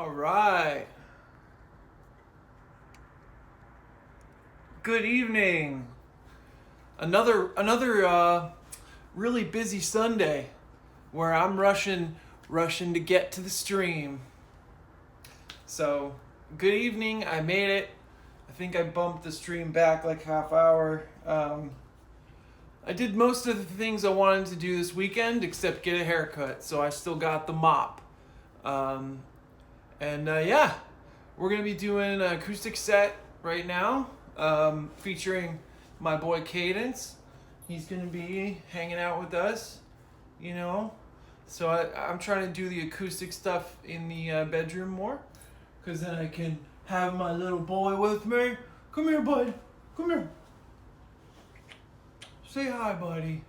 All right. Good evening. Another really busy Sunday where I'm rushing to get to the stream. So, good evening. I made it. I think I bumped the stream back like half hour. I did most of the things I wanted to do this weekend except get a haircut, so I still got the mop. Yeah, we're going to be doing an acoustic set right now, featuring my boy Cadence. He's going to be hanging out with us, you know. So I'm trying to do the acoustic stuff in the bedroom more, because then I can have my little boy with me. Come here, bud. Come here. Say hi, buddy.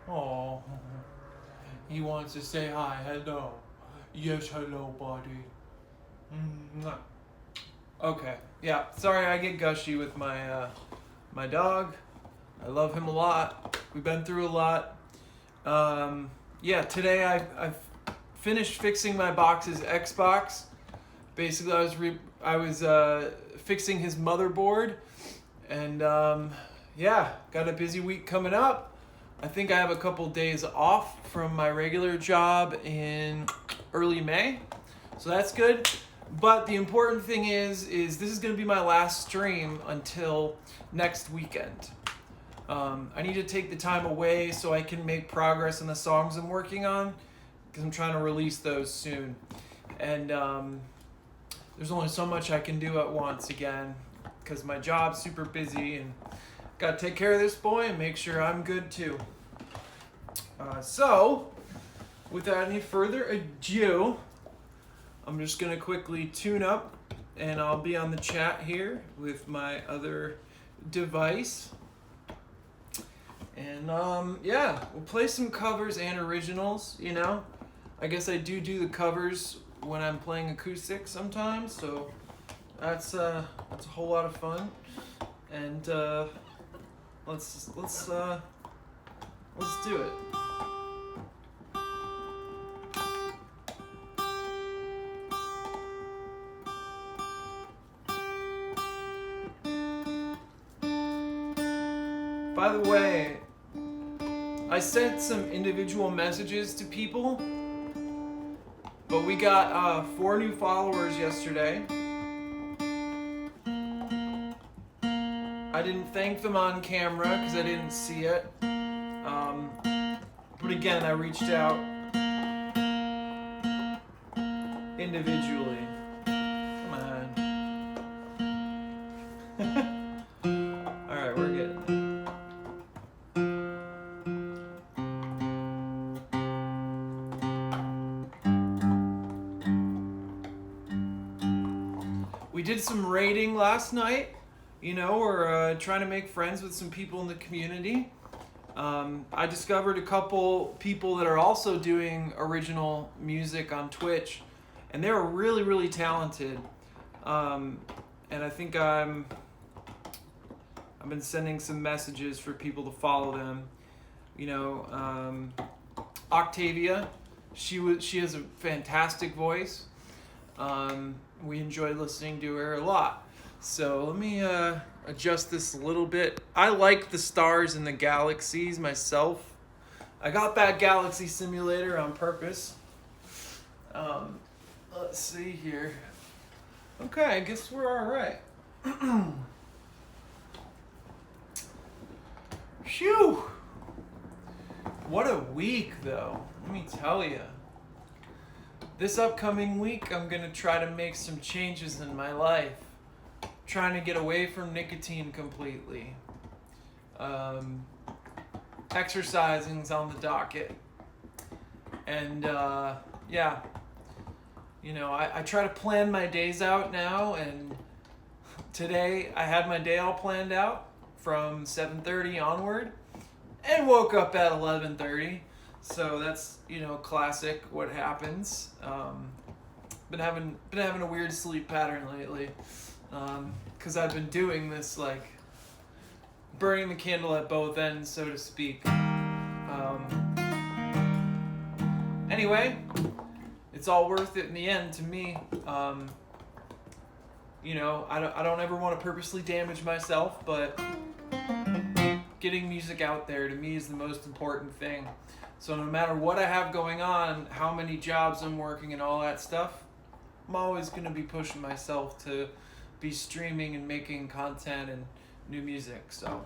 Oh, he wants to say hi. Hello. Yes, hello, buddy. Okay. Yeah. Sorry, I get gushy with my my dog. I love him a lot. We've been through a lot. Yeah. Today I've finished fixing my box's Xbox. Basically, I was fixing his motherboard, and yeah, got a busy week coming up. I think I have a couple days off from my regular job in early May, so that's good. But the important thing is this is going to be my last stream until next weekend. I need to take the time away so I can make progress on the songs I'm working on, because I'm trying to release those soon. And there's only so much I can do at once again, because my job's super busy and got to take care of this boy and make sure I'm good too. So, without any further ado, I'm just going to quickly tune up, and I'll be on the chat here with my other device. And yeah, we'll play some covers and originals, you know. I guess I do the covers when I'm playing acoustic sometimes, so that's a whole lot of fun. And let's do it. By the way, I sent some individual messages to people, but we got 4 new followers yesterday. I didn't thank them on camera because I didn't see it. But again, I reached out individually. Come on. Alright, we're good. We did some raiding last night. You know, we're trying to make friends with some people in the community. I discovered a couple people that are also doing original music on Twitch, and they're really, really talented. And I think I've been sending some messages for people to follow them. You know, Octavia, she has a fantastic voice. We enjoyed listening to her a lot. So let me adjust this a little bit. I like the stars and the galaxies myself. I got that galaxy simulator on purpose. Let's see here. Okay, I guess we're all right. Phew! What a week, though. Let me tell you. This upcoming week, I'm going to try to make some changes in my life. Trying to get away from nicotine completely. Exercising's on the docket. And yeah, you know, I try to plan my days out now, and today I had my day all planned out from 7:30 onward, and woke up at 11:30. So that's, you know, classic what happens. Been having a weird sleep pattern lately. Because I've been doing this, like, burning the candle at both ends, so to speak. Anyway, it's all worth it in the end to me. You know, I don't ever want to purposely damage myself, but getting music out there to me is the most important thing. So no matter what I have going on, how many jobs I'm working and all that stuff, I'm always going to be pushing myself to be streaming and making content and new music. So,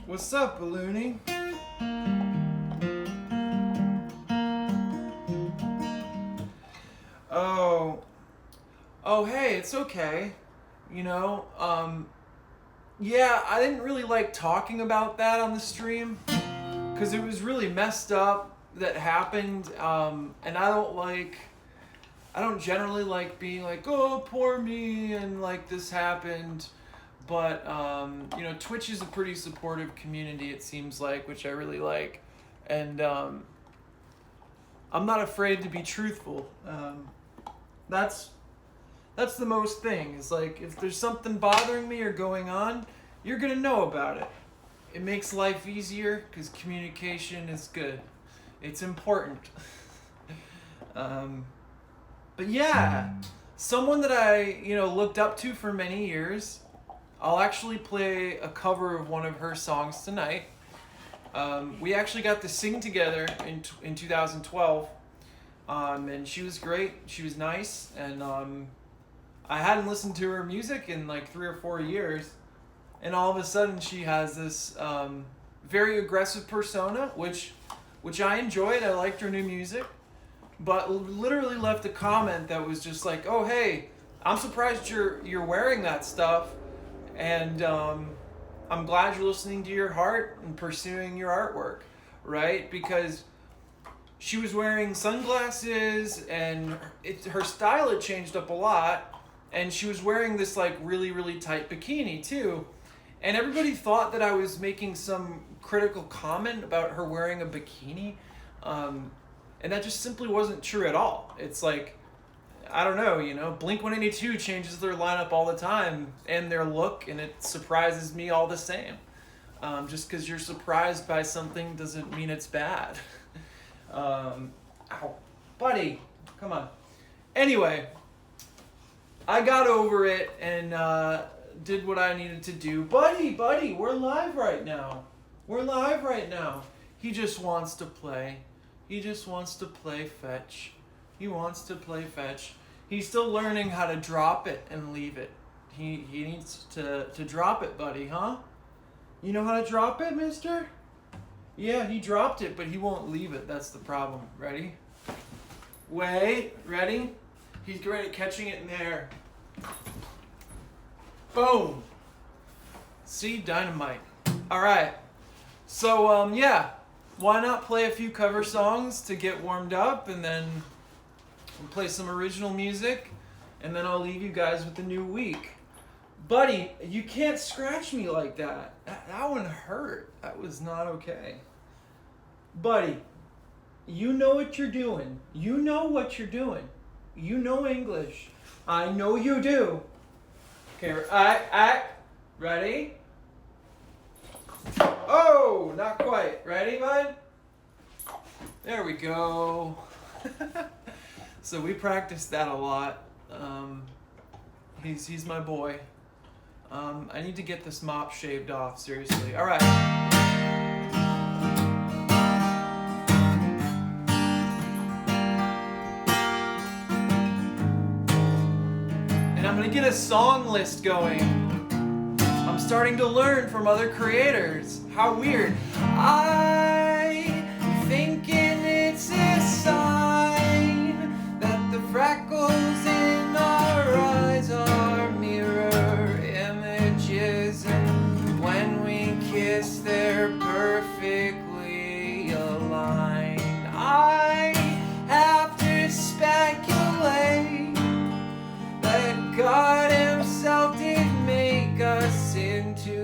what's up, Balloony? Oh, hey, it's okay. You know, yeah, I didn't really like talking about that on the stream because it was really messed up that happened. And I don't generally like being like, oh, poor me, and like this happened. But, you know, Twitch is a pretty supportive community, it seems like, which I really like. And I'm not afraid to be truthful. That's the most thing. It's like, if there's something bothering me or going on, you're going to know about it. It makes life easier because communication is good. It's important. But yeah, someone that I, you know, looked up to for many years, I'll actually play a cover of one of her songs tonight. We actually got to sing together in 2012. And she was great. She was nice. And I hadn't listened to her music in like 3 or 4 years. And all of a sudden she has this very aggressive persona, which I enjoyed. I liked her new music. But literally left a comment that was just like, oh, hey, I'm surprised you're wearing that stuff. And I'm glad you're listening to your heart and pursuing your artwork, right? Because she was wearing sunglasses and her style had changed up a lot. And she was wearing this like really, really tight bikini too. And everybody thought that I was making some critical comment about her wearing a bikini. And that just simply wasn't true at all. It's like, I don't know, you know, Blink-182 changes their lineup all the time and their look, and it surprises me all the same. Just because you're surprised by something doesn't mean it's bad. Ow, buddy, come on. Anyway, I got over it and did what I needed to do. Buddy, we're live right now. He just wants to play. He just wants to play fetch. He's still learning how to drop it and leave it. He needs to drop it, buddy, huh? You know how to drop it, mister? Yeah, he dropped it, but he won't leave it. That's the problem. Ready? Wait, ready? He's great at catching it in the air. Boom. See, dynamite. All right. So, yeah. Why not play a few cover songs to get warmed up, and then we'll play some original music, and then I'll leave you guys with the new week. Buddy, you can't scratch me like that. That one hurt. That was not okay. Buddy, you know what you're doing. You know English. I know you do. Okay, ready? Oh, not quite. Ready, bud? There we go. So we practiced that a lot. He's my boy. I need to get this mop shaved off, seriously. All right. And I'm gonna get a song list going. I'm starting to learn from other creators. How weird. I thinking it's a sign that the freckles in our eyes are mirror images, and when we kiss they're perfectly aligned. I have to speculate that God himself did make us into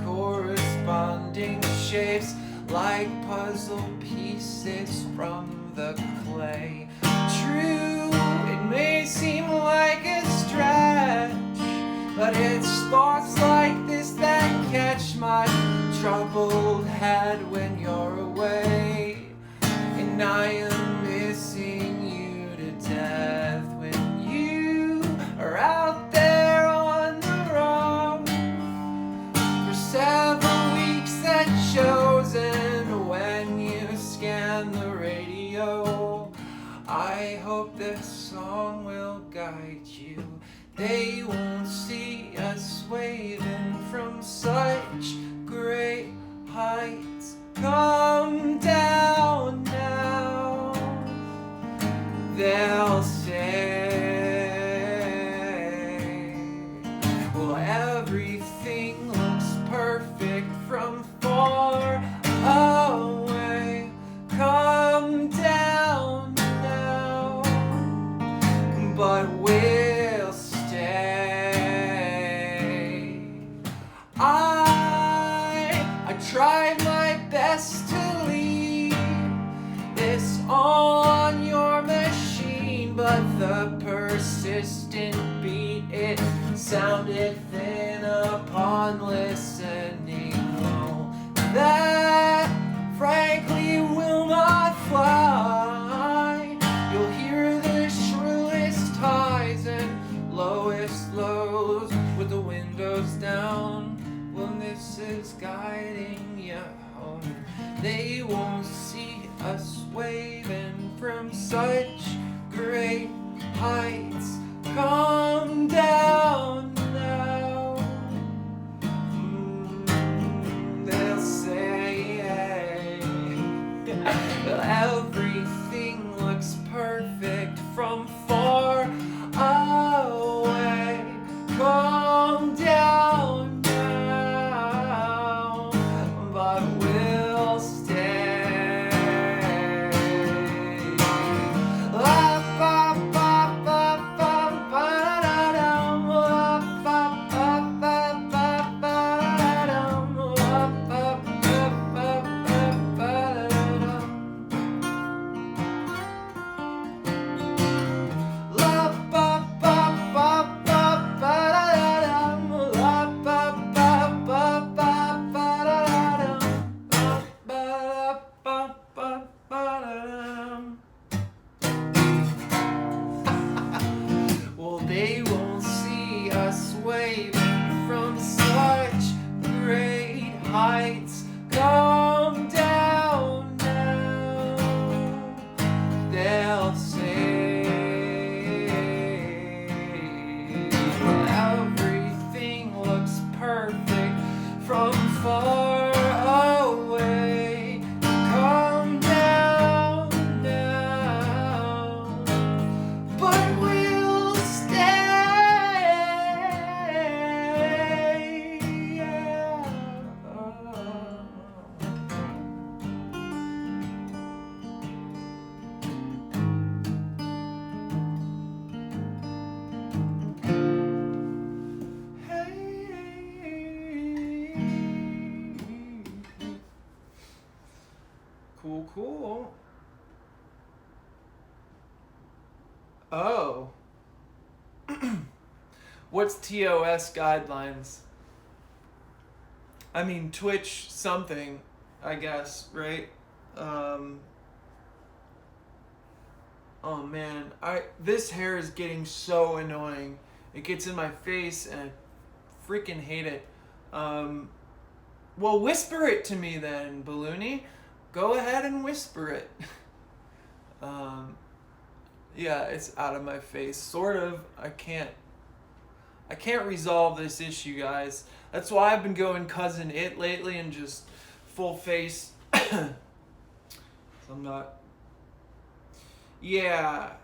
corresponding shapes like puzzle pieces from the clay. True, it may seem like a stretch, but it's thoughts like this that catch my troubled head when you're away, and I am I hope this song will guide you. They won't see us waving from such great heights. Come down now, they'll say. Well, everything looks perfect from far away. Come down now, but we'll stay. I tried my best to leave this on your machine, but the persistent beat, it sounded thin upon listening. Oh, that frankly will not fly. You'll hear the shrillest highs and lowest lows with the windows down. Well, this is guiding you home. They won't see us waving from such great heights. Come down now. They'll say everything looks perfect from far away. Come down now, but we'll stay. La ba ba ba ba ba da dum. La ba ba ba ba ba da dum. La ba ba ba ba da dum. La ba ba ba ba ba da dum. La ba ba ba ba ba da dum. Ba ba ba ba da dum. Well, they won't see us waving from such great heights. Come down now, they'll say. Everything looks perfect from far away. Come down now, but we'll stay. Yeah. Cool, cool. Oh. What's TOS guidelines? I mean, Twitch something, I guess, right? Oh man, this hair is getting so annoying. It gets in my face and I freaking hate it. Well, whisper it to me then, Balloony. Go ahead and whisper it. Yeah, it's out of my face, sort of. I can't resolve this issue, guys. That's why I've been going Cousin It lately and just full face. So I'm not. Yeah.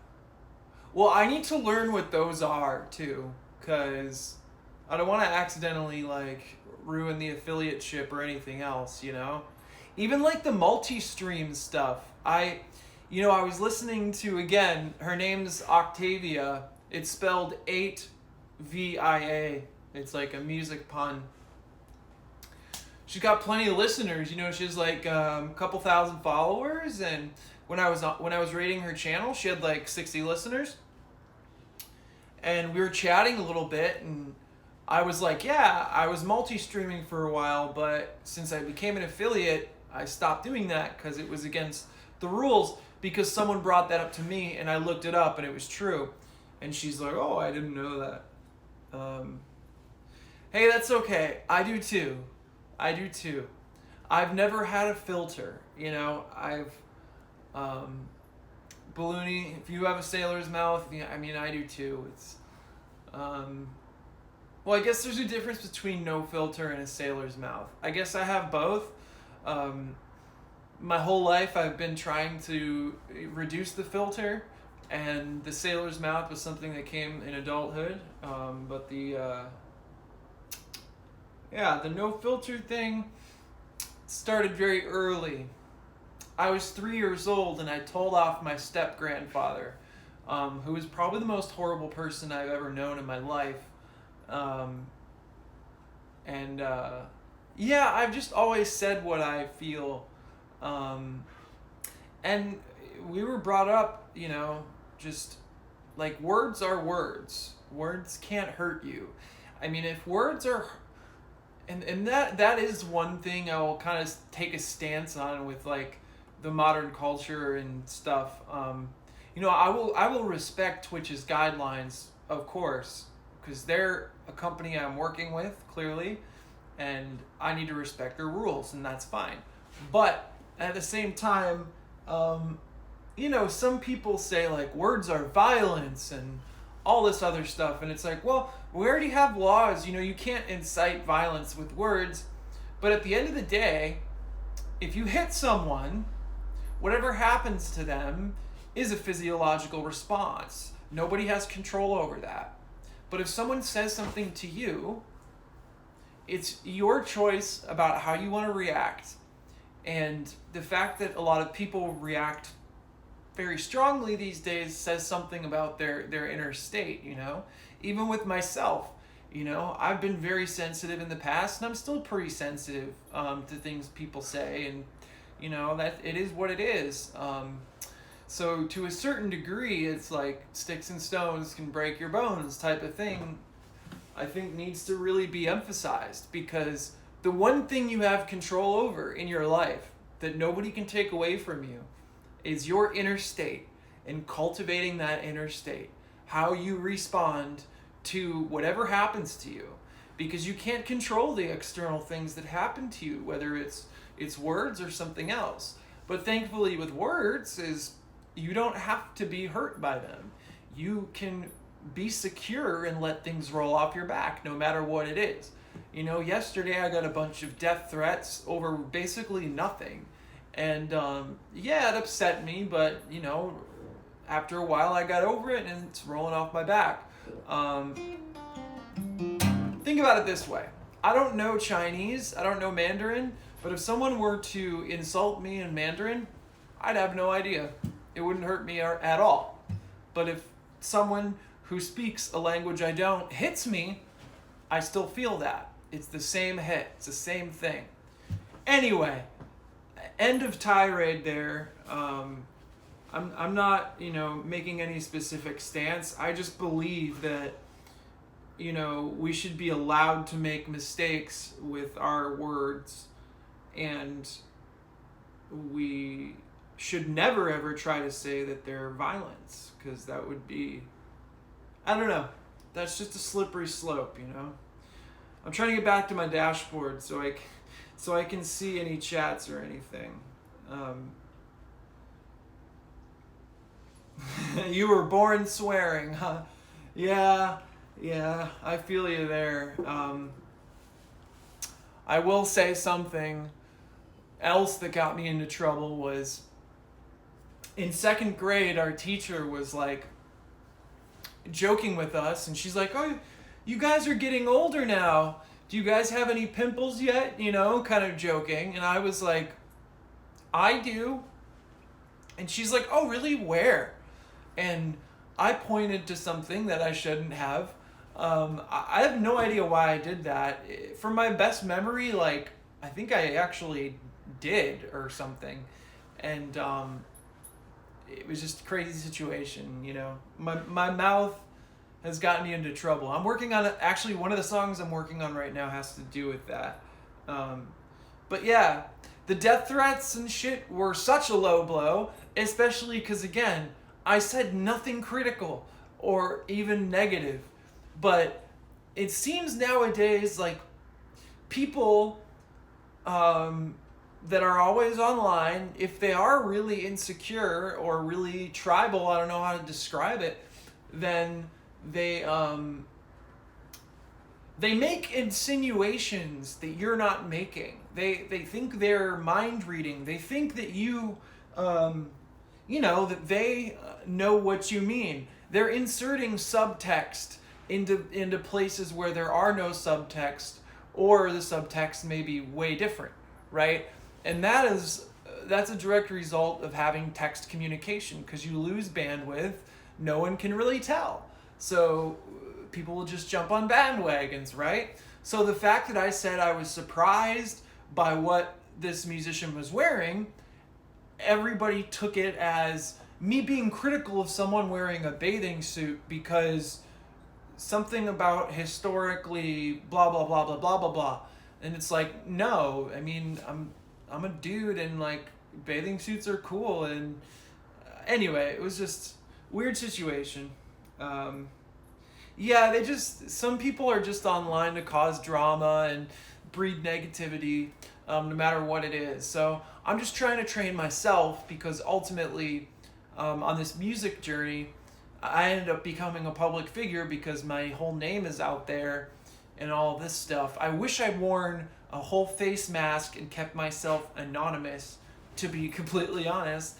Well, I need to learn what those are too, because I don't want to accidentally like ruin the affiliate ship or anything else, you know? Even like the multi-stream stuff. I was listening to, again, her name's Octavia. It's spelled 8VIA. It's like a music pun. She's got plenty of listeners. You know, she has like a couple thousand followers, and when I was rating her channel, she had like 60 listeners. And we were chatting a little bit, and I was like, yeah, I was multi-streaming for a while, but since I became an affiliate, I stopped doing that because it was against the rules, because someone brought that up to me and I looked it up and it was true. And she's like, oh, I didn't know that. Hey, that's okay. I do too. I've never had a filter, you know. balloony. If you have a sailor's mouth, yeah, I mean, I do too. It's, well, I guess there's a difference between no filter and a sailor's mouth. I guess I have both. My whole life I've been trying to reduce the filter, and the sailor's mouth was something that came in adulthood. But the no filter thing started very early. I was 3 years old and I told off my step-grandfather, who was probably the most horrible person I've ever known in my life. I've just always said what I feel. And we were brought up, just like words are words. Words can't hurt you. I mean, if words are... And that is one thing I will kind of take a stance on with like the modern culture and stuff. I will respect Twitch's guidelines, of course, because they're a company I'm working with, clearly, and I need to respect their rules, and that's fine. But at the same time, some people say like words are violence and all this other stuff, and it's like, well, we already have laws, you can't incite violence with words, but at the end of the day, if you hit someone, whatever happens to them is a physiological response. Nobody has control over that. But if someone says something to you, it's your choice about how you want to react. And the fact that a lot of people react very strongly these days says something about their inner state, Even with myself, I've been very sensitive in the past, and I'm still pretty sensitive to things people say, and that it is what it is. So to a certain degree, it's like sticks and stones can break your bones type of thing, I think needs to really be emphasized, because the one thing you have control over in your life that nobody can take away from you is your inner state, and cultivating that inner state, how you respond to whatever happens to you, because you can't control the external things that happen to you, whether it's words or something else. But thankfully with words is you don't have to be hurt by them. You can be secure and let things roll off your back no matter what it is. Yesterday I got a bunch of death threats over basically nothing. And it upset me, but after a while I got over it and it's rolling off my back. Think about it this way. I don't know Chinese, I don't know Mandarin, but if someone were to insult me in Mandarin, I'd have no idea. It wouldn't hurt me at all. But if someone who speaks a language I don't hits me, I still feel that. It's the same hit. It's the same thing. Anyway, end of tirade there. I'm not, making any specific stance. I just believe that, we should be allowed to make mistakes with our words, and we should never ever try to say that they're violence, because that would be, I don't know, that's just a slippery slope, I'm trying to get back to my dashboard so I can see any chats or anything. You were born swearing, huh? Yeah, I feel you there. I will say something else that got me into trouble was in second grade, our teacher was like joking with us, and she's like, "Oh, you guys are getting older now. Do you guys have any pimples yet?" Kind of joking. And I was like, "I do." And she's like, "Oh, really? Where?" And I pointed to something that I shouldn't have. I have no idea why I did that. From my best memory, I think I actually did or something. And it was just a crazy situation, My mouth has gotten me into trouble. I'm working on it. Actually, one of the songs I'm working on right now has to do with that. But yeah, the death threats and shit were such a low blow, especially because, again, I said nothing critical or even negative. But it seems nowadays like people that are always online, if they are really insecure or really tribal, I don't know how to describe it, then they make insinuations that you're not making. They think they're mind reading. They think that you, that they know what you mean. They're inserting subtext into places where there are no subtext, or the subtext may be way different, right? And that's a direct result of having text communication, because you lose bandwidth. No one can really tell. So people will just jump on bandwagons, right? So the fact that I said I was surprised by what this musician was wearing, everybody took it as me being critical of someone wearing a bathing suit because something about historically blah blah blah blah blah blah blah. And it's like, no, I mean, I'm a dude, and like bathing suits are cool. And anyway, it was just weird situation. Yeah, some people are just online to cause drama and breed negativity, no matter what it is. So I'm just trying to train myself, because ultimately, on this music journey, I ended up becoming a public figure because my whole name is out there and all this stuff. I wish I'd worn a whole face mask and kept myself anonymous, to be completely honest.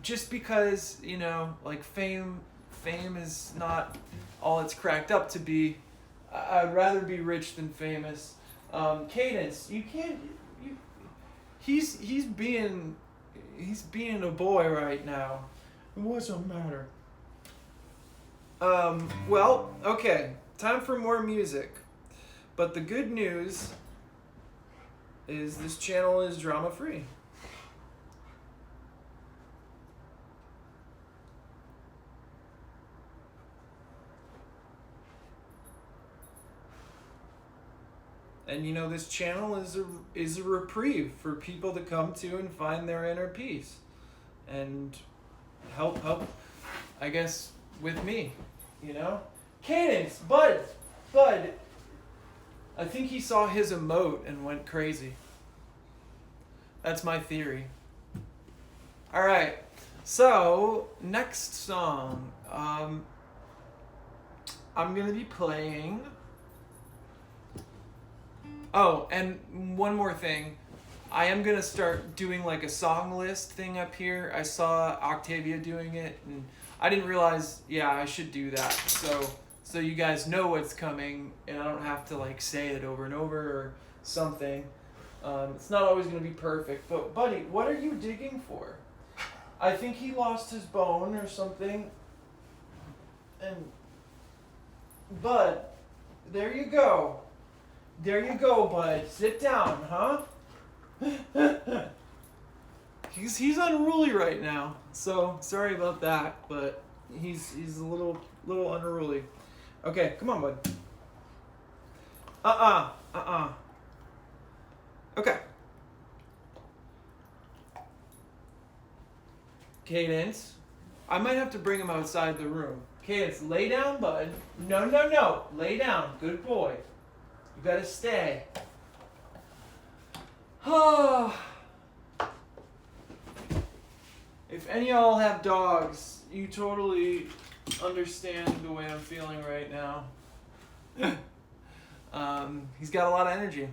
Just because, like fame is not all it's cracked up to be. I'd rather be rich than famous. Cadence, you can't. He's being a boy right now. What's the matter? Well, okay. Time for more music. But the good news is this channel is drama free. And this channel is a reprieve for people to come to and find their inner peace, and help, I guess, with me, Cadence, Bud, I think he saw his emote and went crazy. That's my theory. All right, so next song, I'm gonna be playing. Oh, and one more thing. I am going to start doing like a song list thing up here. I saw Octavia doing it, and I didn't realize, I should do that. So you guys know what's coming, and I don't have to like say it over and over or something. It's not always going to be perfect. But buddy, what are you digging for? I think he lost his bone or something. And Bud, there you go. There you go, bud. Sit down, huh? He's unruly right now, so sorry about that, but he's a little unruly. Okay, come on, bud. Okay. Cadence, I might have to bring him outside the room. Cadence, lay down, bud. No. Lay down. Good boy. You gotta stay. If any of y'all have dogs, you totally understand the way I'm feeling right now. He's got a lot of energy.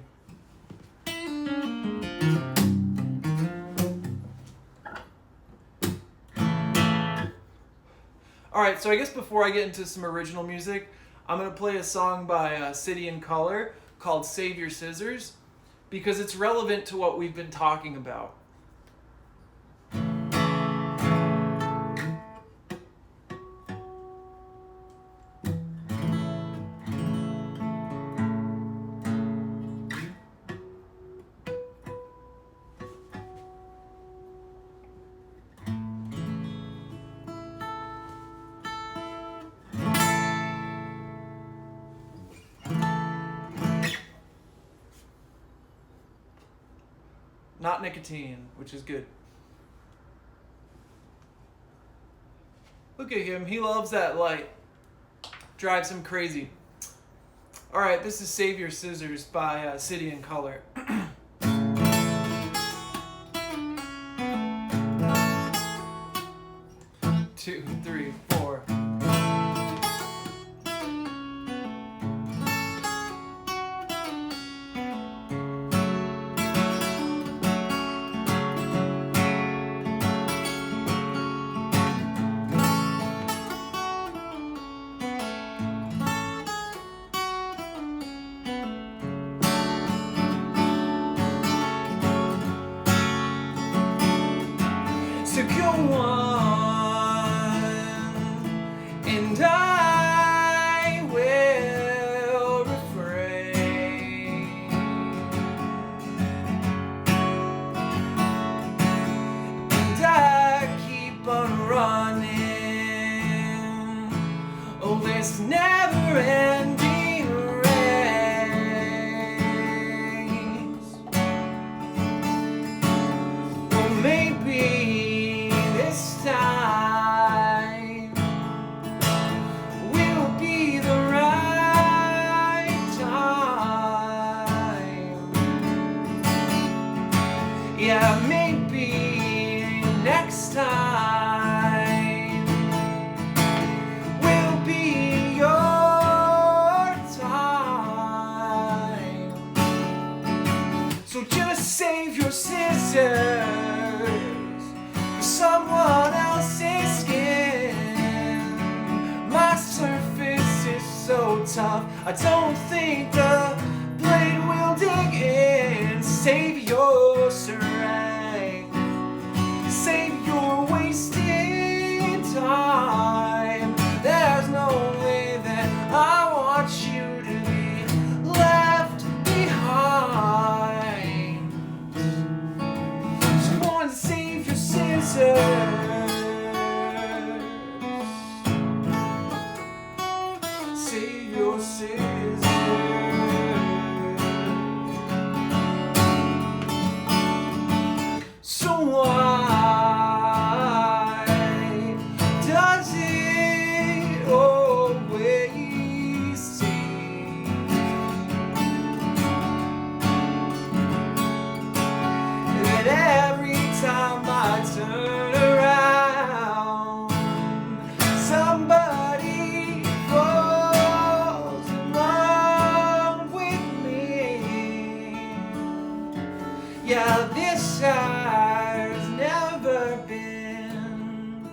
Alright, so I guess before I get into some original music, I'm going to play a song by City and Color called Save Your Scissors, because it's relevant to what we've been talking about. Not nicotine, which is good. Look at him, he loves that light. Drives him crazy. Alright, this is Save Your Scissors by City and Color. 2, 3, 4. So go on, and I will refrain, and I keep on running. Oh, this never-ending race. Well, maybe this time will be the right time. Yeah, maybe next time will be your time. So just save your scissors for someone else's skin. My surface is so tough, I don't think the blade will dig in. Save your strength, save your wasted time. There's no way that I want you to be left behind. So go on, save your scissors. Save your scissors. So why does it always seem that every time I turn around, somebody falls in love with me? Yeah, this has never been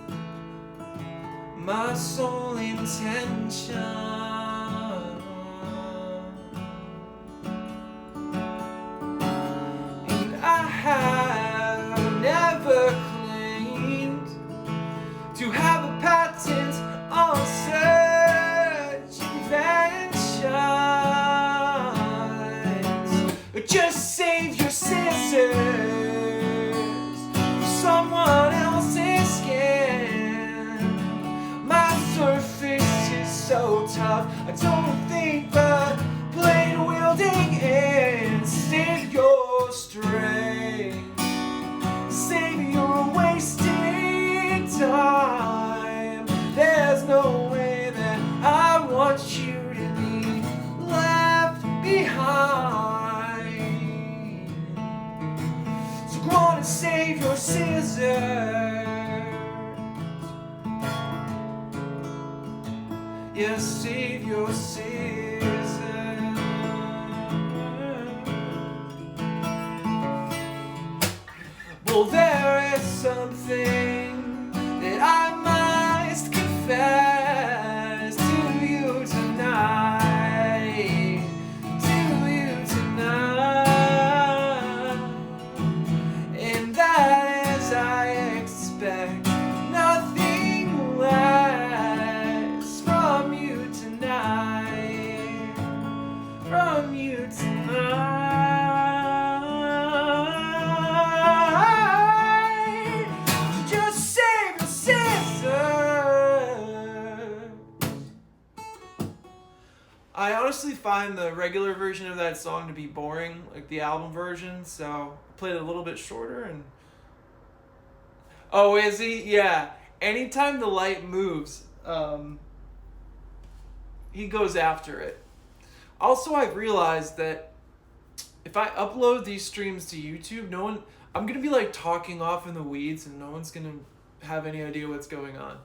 my sole intention. And I have never claimed to have a patent on such inventions. Just save your scissors for someone else's skin. My surface is so tough, I don't think the blade will dig in. Save your strength, save your wasted time. There's no way that I want you to be left behind. So go on and save your scissors. Yeah, save your scissors. Well, there is something that I must confess to you tonight. To you tonight. And that is, I expect nothing less from you tonight. From you tonight. Just save your scissors. I honestly find the regular version of that song to be boring, like the album version, so I played it a little bit shorter and... Oh, is he? Yeah. Anytime the light moves, he goes after it. Also, I've realized that if I upload these streams to YouTube, I'm gonna be like talking off in the weeds and no one's gonna have any idea what's going on.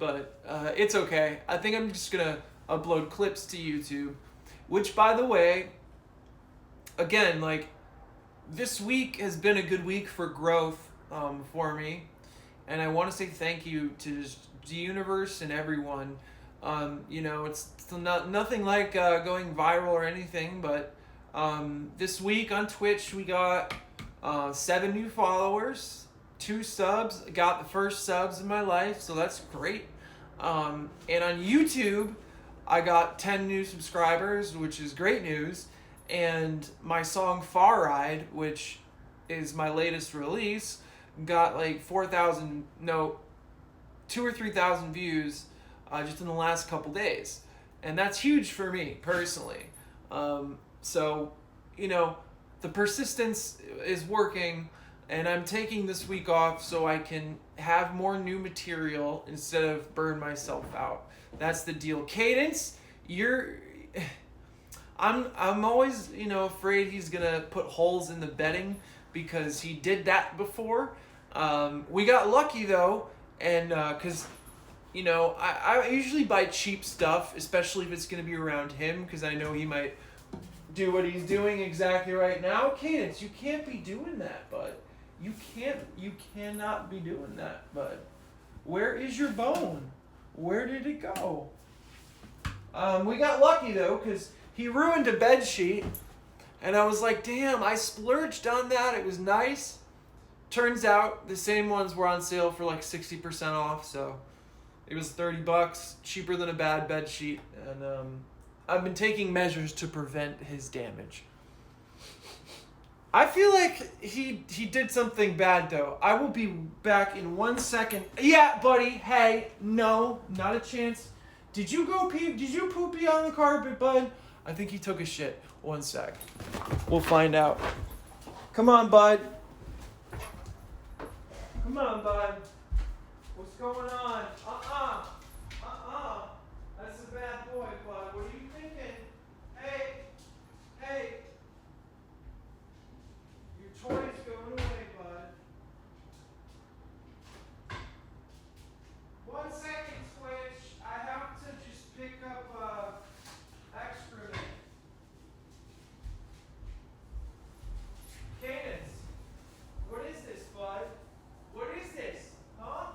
but it's okay. I think I'm just gonna upload clips to YouTube, which, by the way, again, like, this week has been a good week for growth for me, and I want to say thank you to just the universe and everyone. It's nothing like going viral or anything, but this week on Twitch we got 7 new followers, 2 subs. Got the first subs in my life, so that's great. And on YouTube, I got 10 new subscribers, which is great news. And my song Far Ride, which is my latest release, got like 2 or 3,000 views just in the last couple days. And that's huge for me personally. So, the persistence is working, and I'm taking this week off so I can have more new material instead of burn myself out. That's the deal. Cadence, I'm always, afraid he's gonna put holes in the bedding because he did that before. We got lucky though, and because I usually buy cheap stuff, especially if it's gonna be around him, because I know he might do what he's doing exactly right now. Cadence, you can't be doing that, bud. You cannot be doing that, bud. Where is your bone? Where did it go? We got lucky though, because he ruined a bed sheet, and I was like, damn, I splurged on that. It was nice. Turns out the same ones were on sale for like 60% off, so it was $30, cheaper than a bad bed sheet, and I've been taking measures to prevent his damage. I feel like he did something bad though. I will be back in 1 second. Yeah, buddy. Hey, no, not a chance. Did you go pee? Did you poopy on the carpet, bud? I think he took a shit. 1 sec. We'll find out. Come on, bud. Come on, bud. What's going on? That's a bad boy, bud. What are you thinking? Hey. Your toy's going away, bud. 1 second, Twitch. I have to just pick up excrement. Cadence, what is this, bud? What is this? Huh?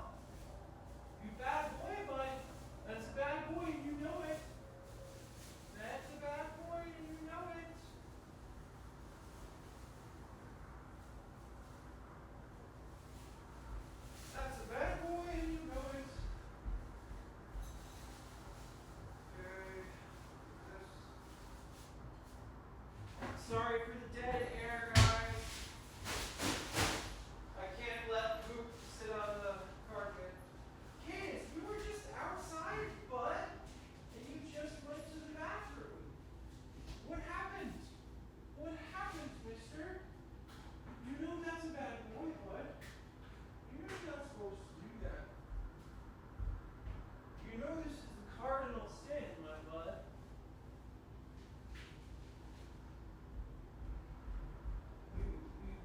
You bad boy, bud. That's a bad boy and you know it. That's a bad boy and you know it. That's a bad boy and you know it. Okay. Sorry for the dead air, guys. I can't let poop sit on the carpet. Cadence, you were just outside, bud, and you just went to the bathroom. What happened? What happened, mister? You know that's a bad boy, bud. You know you're not supposed to do that. You know this is the cardinal sin, my bud.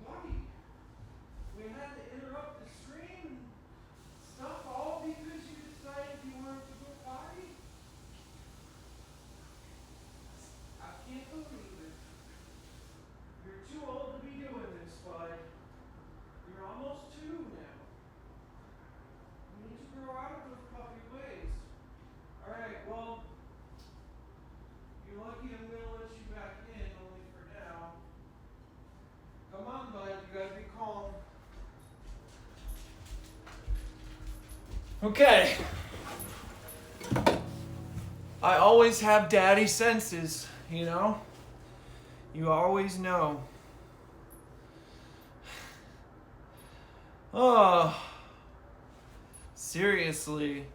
Buddy, we had to interrupt the stream and stuff all because you decided you wanted to go potty? I can't believe it. You're too old to be doing this, bud. You're almost 2 now. You need to grow out of those puppy ways. Alright, well, you're lucky I'm going to let you back in, only for now. Come on, bud, you gotta be calm. Okay. I always have daddy senses, You always know. Oh, seriously.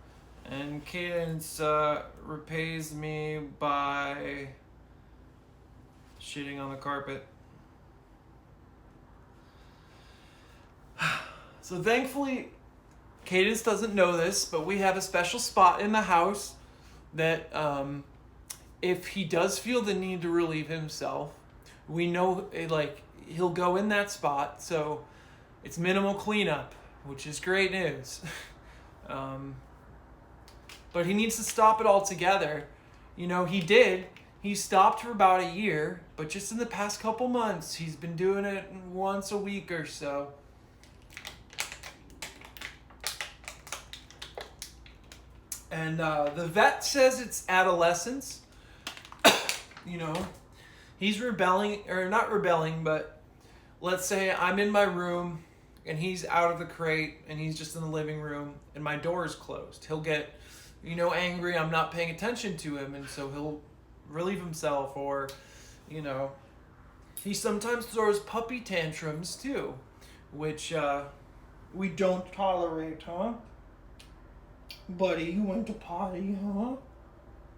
And Cadence repays me by shitting on the carpet. So thankfully, Cadence doesn't know this, but we have a special spot in the house that if he does feel the need to relieve himself, we know he'll go in that spot. So it's minimal cleanup, which is great news. but he needs to stop it altogether. You know, he did. He stopped for about a year, but just in the past couple months, he's been doing it once a week or so. And the vet says it's adolescence. You know, he's rebelling, or not rebelling, but let's say I'm in my room and he's out of the crate and he's just in the living room and my door is closed. He'll get, you know, angry. I'm not paying attention to him, and so he'll relieve himself, or, you know, he sometimes throws puppy tantrums too, which we don't tolerate, huh? Buddy, you went to potty, huh?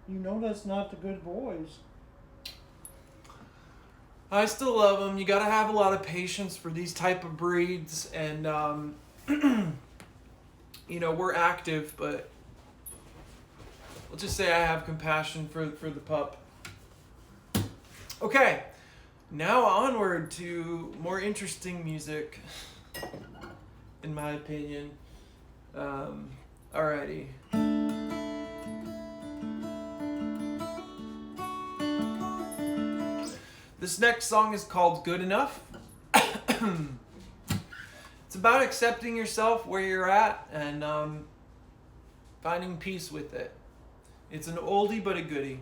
You know that's not the good boys. I still love him. You gotta have a lot of patience for these type of breeds, and you know, we're active, but let's just say I have compassion for the pup. Okay, now onward to more interesting music, in my opinion. Alrighty. This next song is called Good Enough. It's about accepting yourself where you're at and finding peace with it. It's an oldie but a goodie.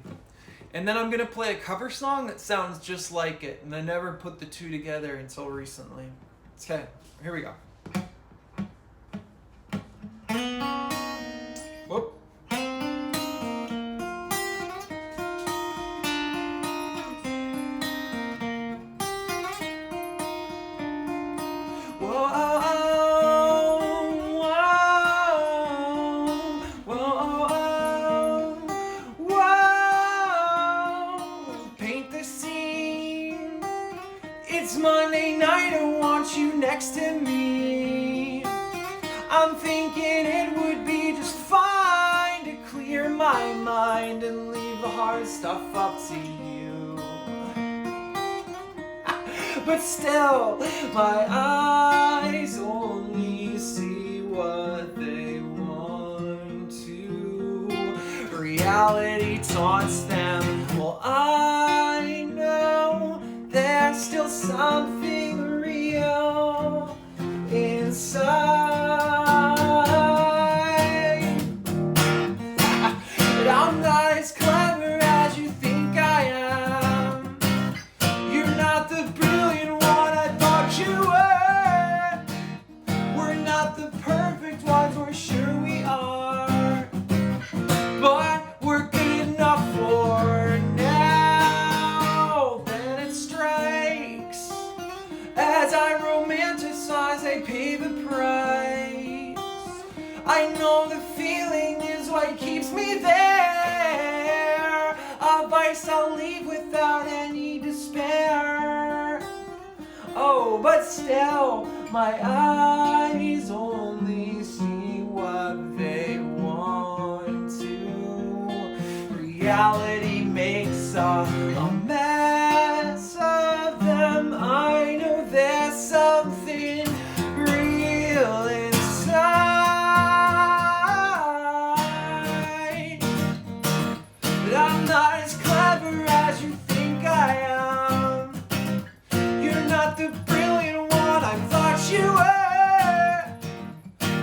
And then I'm going to play a cover song that sounds just like it, and I never put the two together until recently. Okay, here we go. Whoop. It's Monday night, I want you next to me. I'm thinking it would be just fine to clear my mind and leave the hard stuff up to you. But still, my eyes only see what they want to. Reality taunts them. Well, I know there's still something real inside. But I'm not as clever as you think I am. You're not the brilliant one I thought you were. We're not the perfect ones, we're sure we are. But we're good enough for now. Then it strikes. As I romanticize, I pay the price. I know the feeling is what keeps me there. A vice I'll leave without any despair. Oh, but still, my eyes only see what they want to. Reality makes a mess of them. I know there's something real inside. But I'm not as clever as you think I am. You're not the brilliant one I thought you were.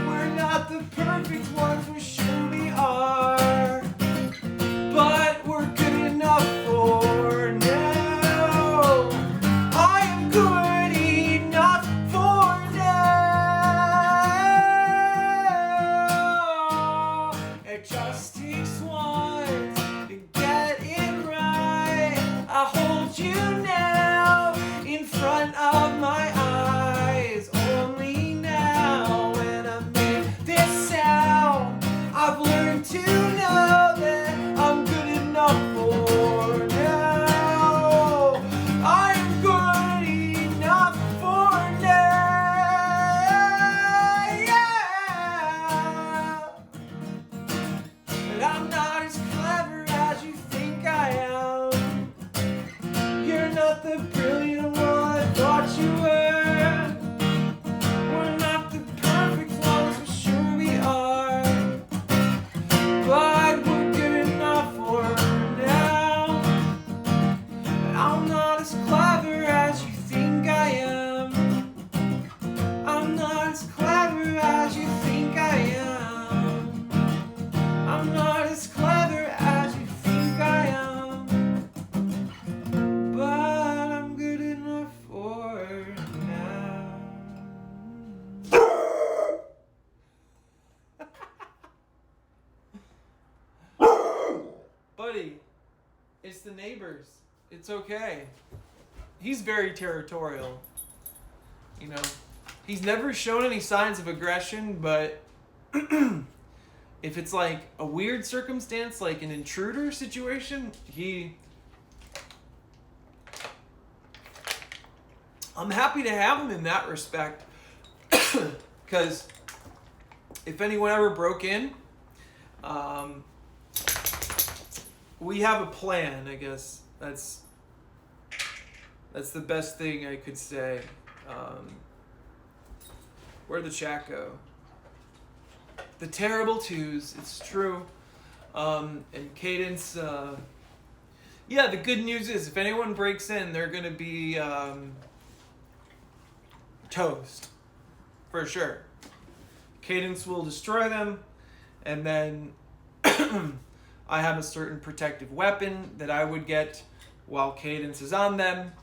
We're not the perfect ones, we're sure we are. But we're good enough for now. I am good enough for now. It just takes one to get it right. I hold you now in front of my eyes. Only now when I make this sound, I've learned to know that I'm good enough for now. I am good enough for now. Yeah. But I'm not as clever as you think I am. You're not the brilliant one I thought you were. We're not the perfect ones, we're sure we are. But buddy. It's the neighbors. It's okay. He's very territorial. You know, he's never shown any signs of aggression, but if it's like a weird circumstance, like an intruder situation, I'm happy to have him in that respect. Because if anyone ever broke in, we have a plan, I guess. That's the best thing I could say. Where'd the chat go? The terrible twos, it's true. And Cadence, yeah, the good news is if anyone breaks in, they're going to be toast. For sure. Cadence will destroy them, and then I have a certain protective weapon that I would get while Cadence is on them.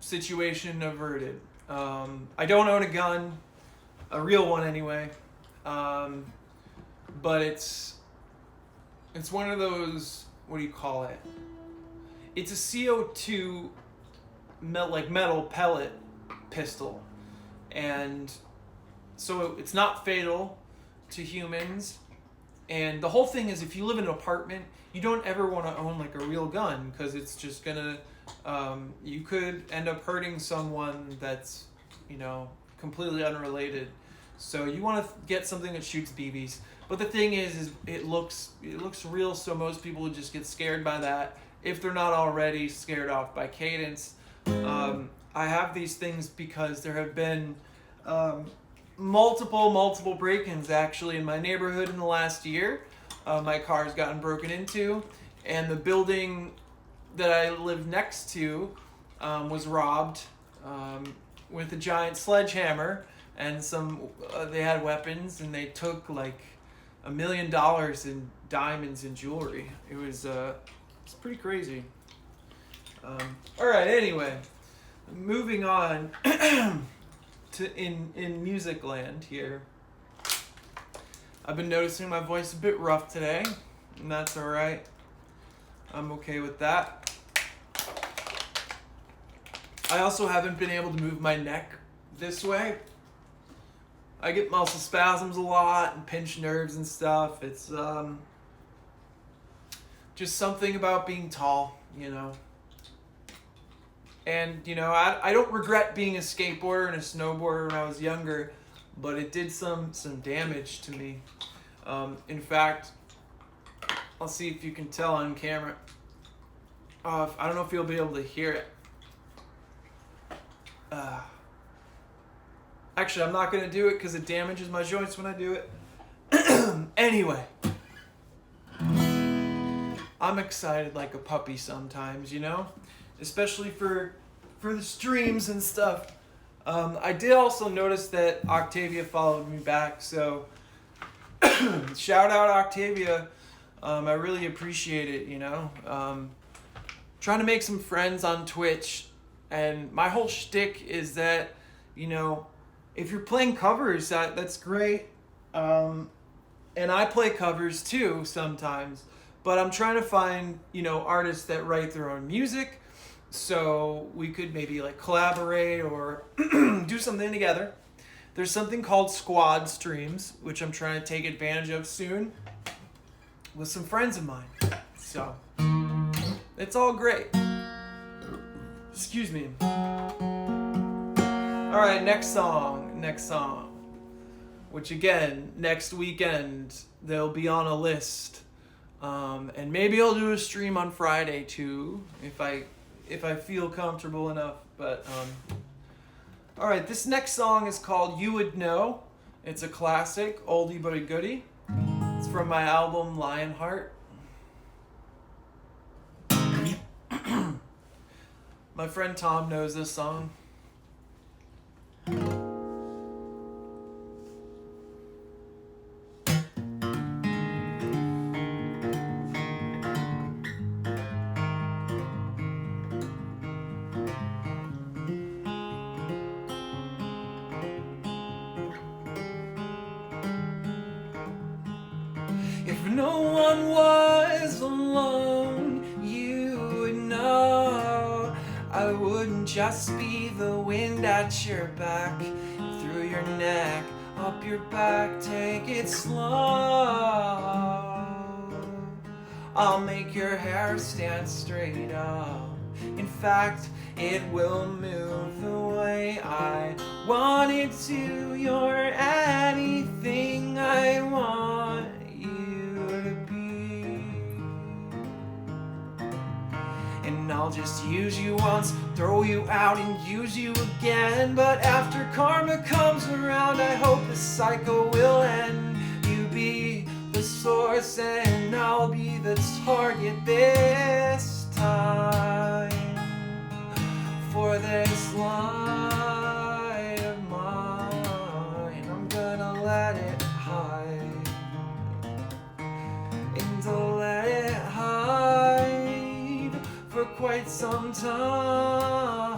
Situation averted. I don't own a gun, a real one anyway, but it's one of those, what do you call it? It's a CO2 metal pellet pistol, and so it's not fatal to humans. And the whole thing is, if you live in an apartment, you don't ever want to own like a real gun, because it's just gonna you could end up hurting someone that's, you know, completely unrelated. So you want to get something that shoots BBs. But the thing is it looks real, so most people would just get scared by that if they're not already scared off by Cadence. I have these things because there have been multiple break-ins actually in my neighborhood in the last year. My car's gotten broken into, and the building that I lived next to was robbed with a giant sledgehammer, and they had weapons, and they took like $1 million in diamonds and jewelry. It was it's pretty crazy. All right, anyway, moving on to in music land here. I've been noticing my voice a bit rough today, and that's all right. I'm okay with that. I also haven't been able to move my neck this way. I get muscle spasms a lot and pinched nerves and stuff. It's just something about being tall, you know. And, you know, I don't regret being a skateboarder and a snowboarder when I was younger, but it did some damage to me. In fact, I'll see if you can tell on camera. I don't know if you'll be able to hear it. Actually, I'm not going to do it because it damages my joints when I do it. Anyway. I'm excited like a puppy sometimes, you know? Especially for the streams and stuff. I did also notice that Octavia followed me back, so shout out Octavia. I really appreciate it, you know? Trying to make some friends on Twitch, and my whole shtick is that, you know, if you're playing covers, that's great. And I play covers too sometimes, but I'm trying to find, you know, artists that write their own music, so we could maybe like collaborate or do something together. There's something called squad streams, which I'm trying to take advantage of soon with some friends of mine. So it's all great. Excuse me. All right, next song. Which again, next weekend they'll be on a list, and maybe I'll do a stream on Friday too, if I feel comfortable enough. But all right, this next song is called "You Would Know." It's a classic, oldie but a goodie. It's from my album Lionheart. My friend Tom knows this song. If no one was was alone, you would know I wouldn't just be the wind at your back, through your neck, up your back, take it slow. I'll make your hair stand straight up. In fact, it will move the way I want it to. You're anything I want you to be. And I'll just use you once, throw you out and use you again. But after karma comes around, I hope the cycle will end. You be the source and I'll be the target this time. For this light of mine, I'm gonna let it hide. And I'll let it hide for quite some time.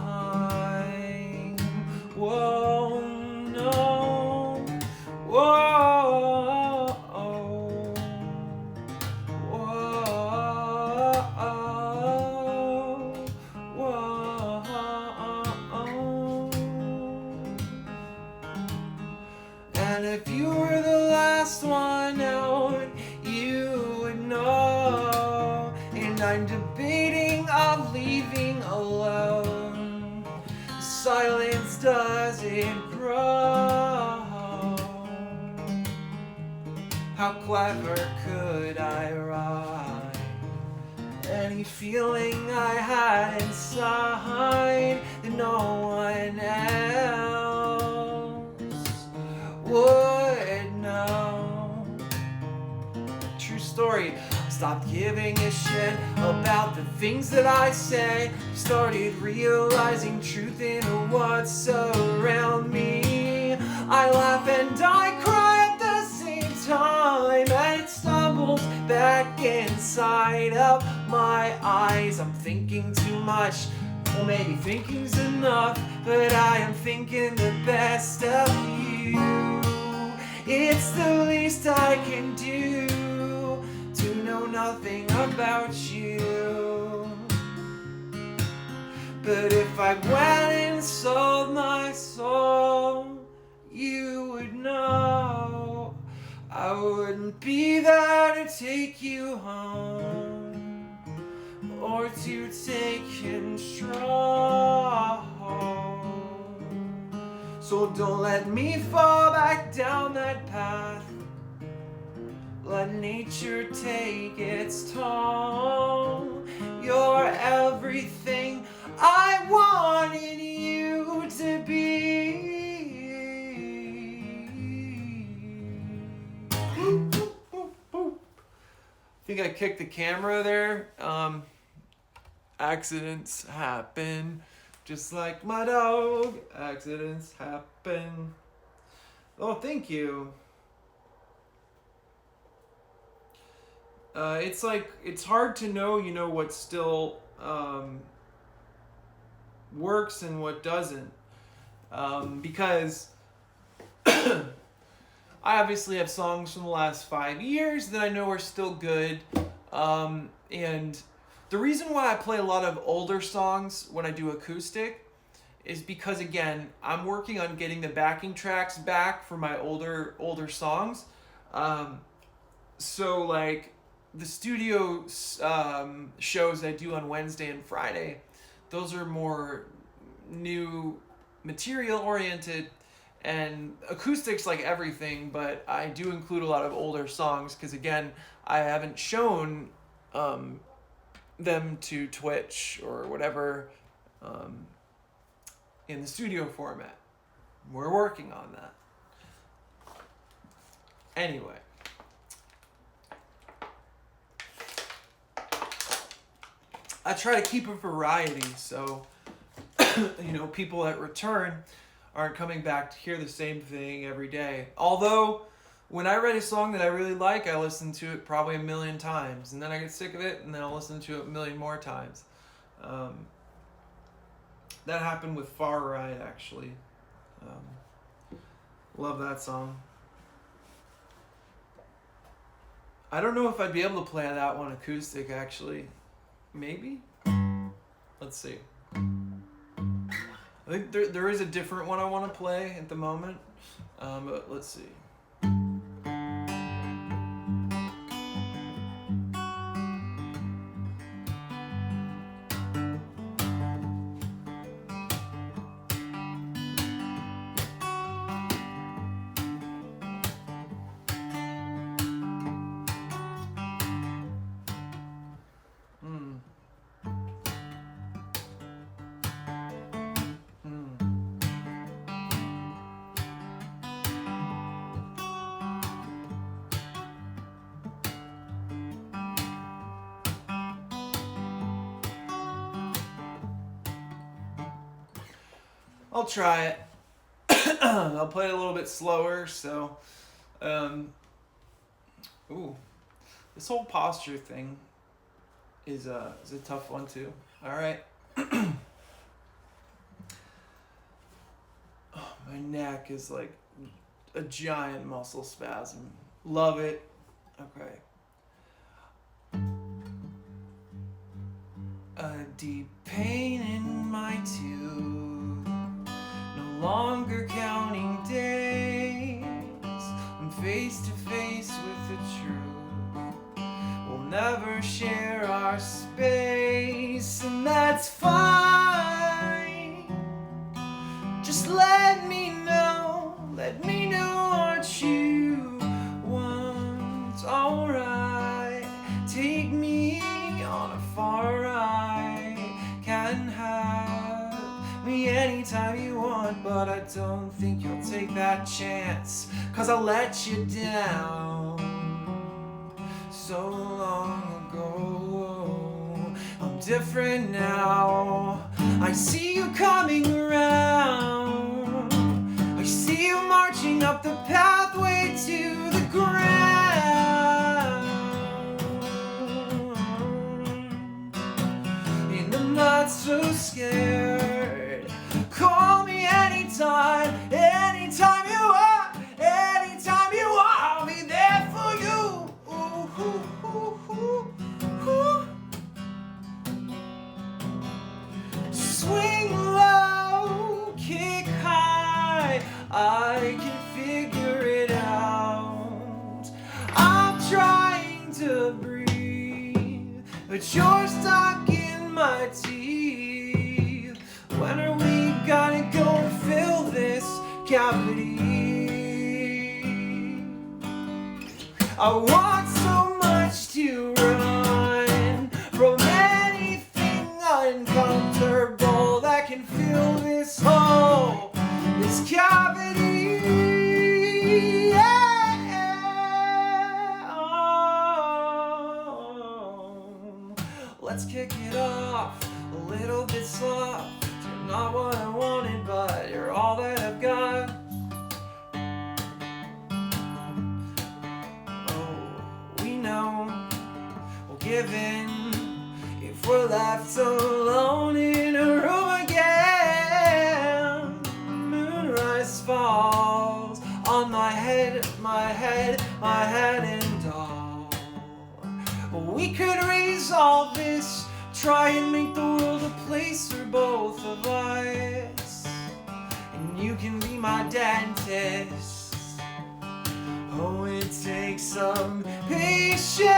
Whoa, no. Whoa, and if you were the last one out, you would know. And I'm debating on leaving alone. Silence doesn't grow. How clever could I rhyme? Any feeling I had inside that no one else would know. True story. Stopped giving a shit about the things that I say. Started realizing truth in what's around me. I laugh and I cry at the same time, and it stumbles back inside of my eyes. I'm thinking too much. Well, maybe thinking's enough, but I am thinking the best of you. It's the least I can do to know nothing about you. But if I went and sold my soul, you would know I wouldn't be there to take you home or to take control. So don't let me fall back down that path. Let nature take its toll. You're everything I wanted you to be. I think I kicked the camera there. Accidents happen, just like my dog. Accidents happen. Oh, thank you. It's like, it's hard to know, what still works and what doesn't. Because I obviously have songs from the last 5 years that I know are still good. And the reason why I play a lot of older songs when I do acoustic is because, again, I'm working on getting the backing tracks back for my older songs. So, like, the studio shows I do on Wednesday and Friday, those are more new material oriented, and acoustics like everything, but I do include a lot of older songs because, again, I haven't shown them to Twitch or whatever in the studio format. We're working on that. Anyway. I try to keep a variety so, people that return aren't coming back to hear the same thing every day. Although, when I write a song that I really like, I listen to it probably a million times. And then I get sick of it, and then I'll listen to it a million more times. That happened with Far Right, actually. Love that song. I don't know if I'd be able to play that one acoustic, actually. Maybe? Let's see. I think there is a different one I want to play at the moment. But let's see. I'll try it. I'll play it a little bit slower, so this whole posture thing is a tough one too. All right. My neck is like a giant muscle spasm. Love it. Okay. A deep pain in my tooth, no longer counting days. I'm face to face with the truth. We'll never share our space, and that's fine. Just let me know what you want. Alright, take me on a far ride. Can have me anytime you want, but I don't think you'll take that chance, 'cause I let you down so long ago. I'm different now. I see you coming around. I see you marching up the pathway to the ground. And I'm not so scared. Call me anytime, anytime you are, anytime you are. I'll be there for you. Ooh, ooh, ooh, ooh, ooh. Swing low, kick high, I can figure it out. I'm trying to breathe, but you're stuck in my teeth. When are we gonna go and fill this cavity? I want so much to run from anything uncomfortable that can fill this hole, this cavity. Yeah. Oh. Let's kick it off a little bit soft. You're not what I wanted, but you're all that I've got. We'll give in if we're left alone in a room again. Moonrise falls on my head, my head, my head and all. We could resolve this, try and make the world a place for both of us. And you can be my dentist. Oh, it takes some patience.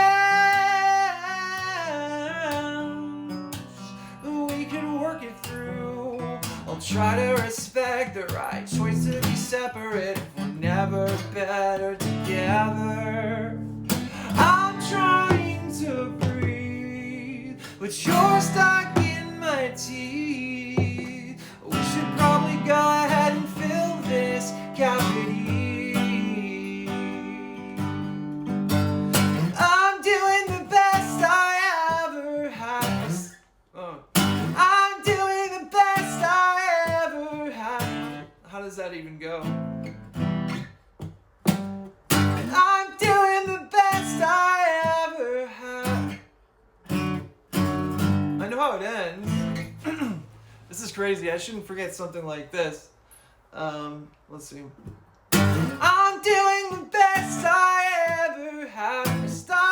We can work it through. I'll try to respect the right choice to be separate if we're never better together. I'm trying to breathe, but you're stuck in my teeth. We should probably go ahead and fill this cavity. How does that even go? I'm doing the best I ever have. I know how it ends. This is crazy. I shouldn't forget something like this. Let's see. I'm doing the best I ever have. Stop.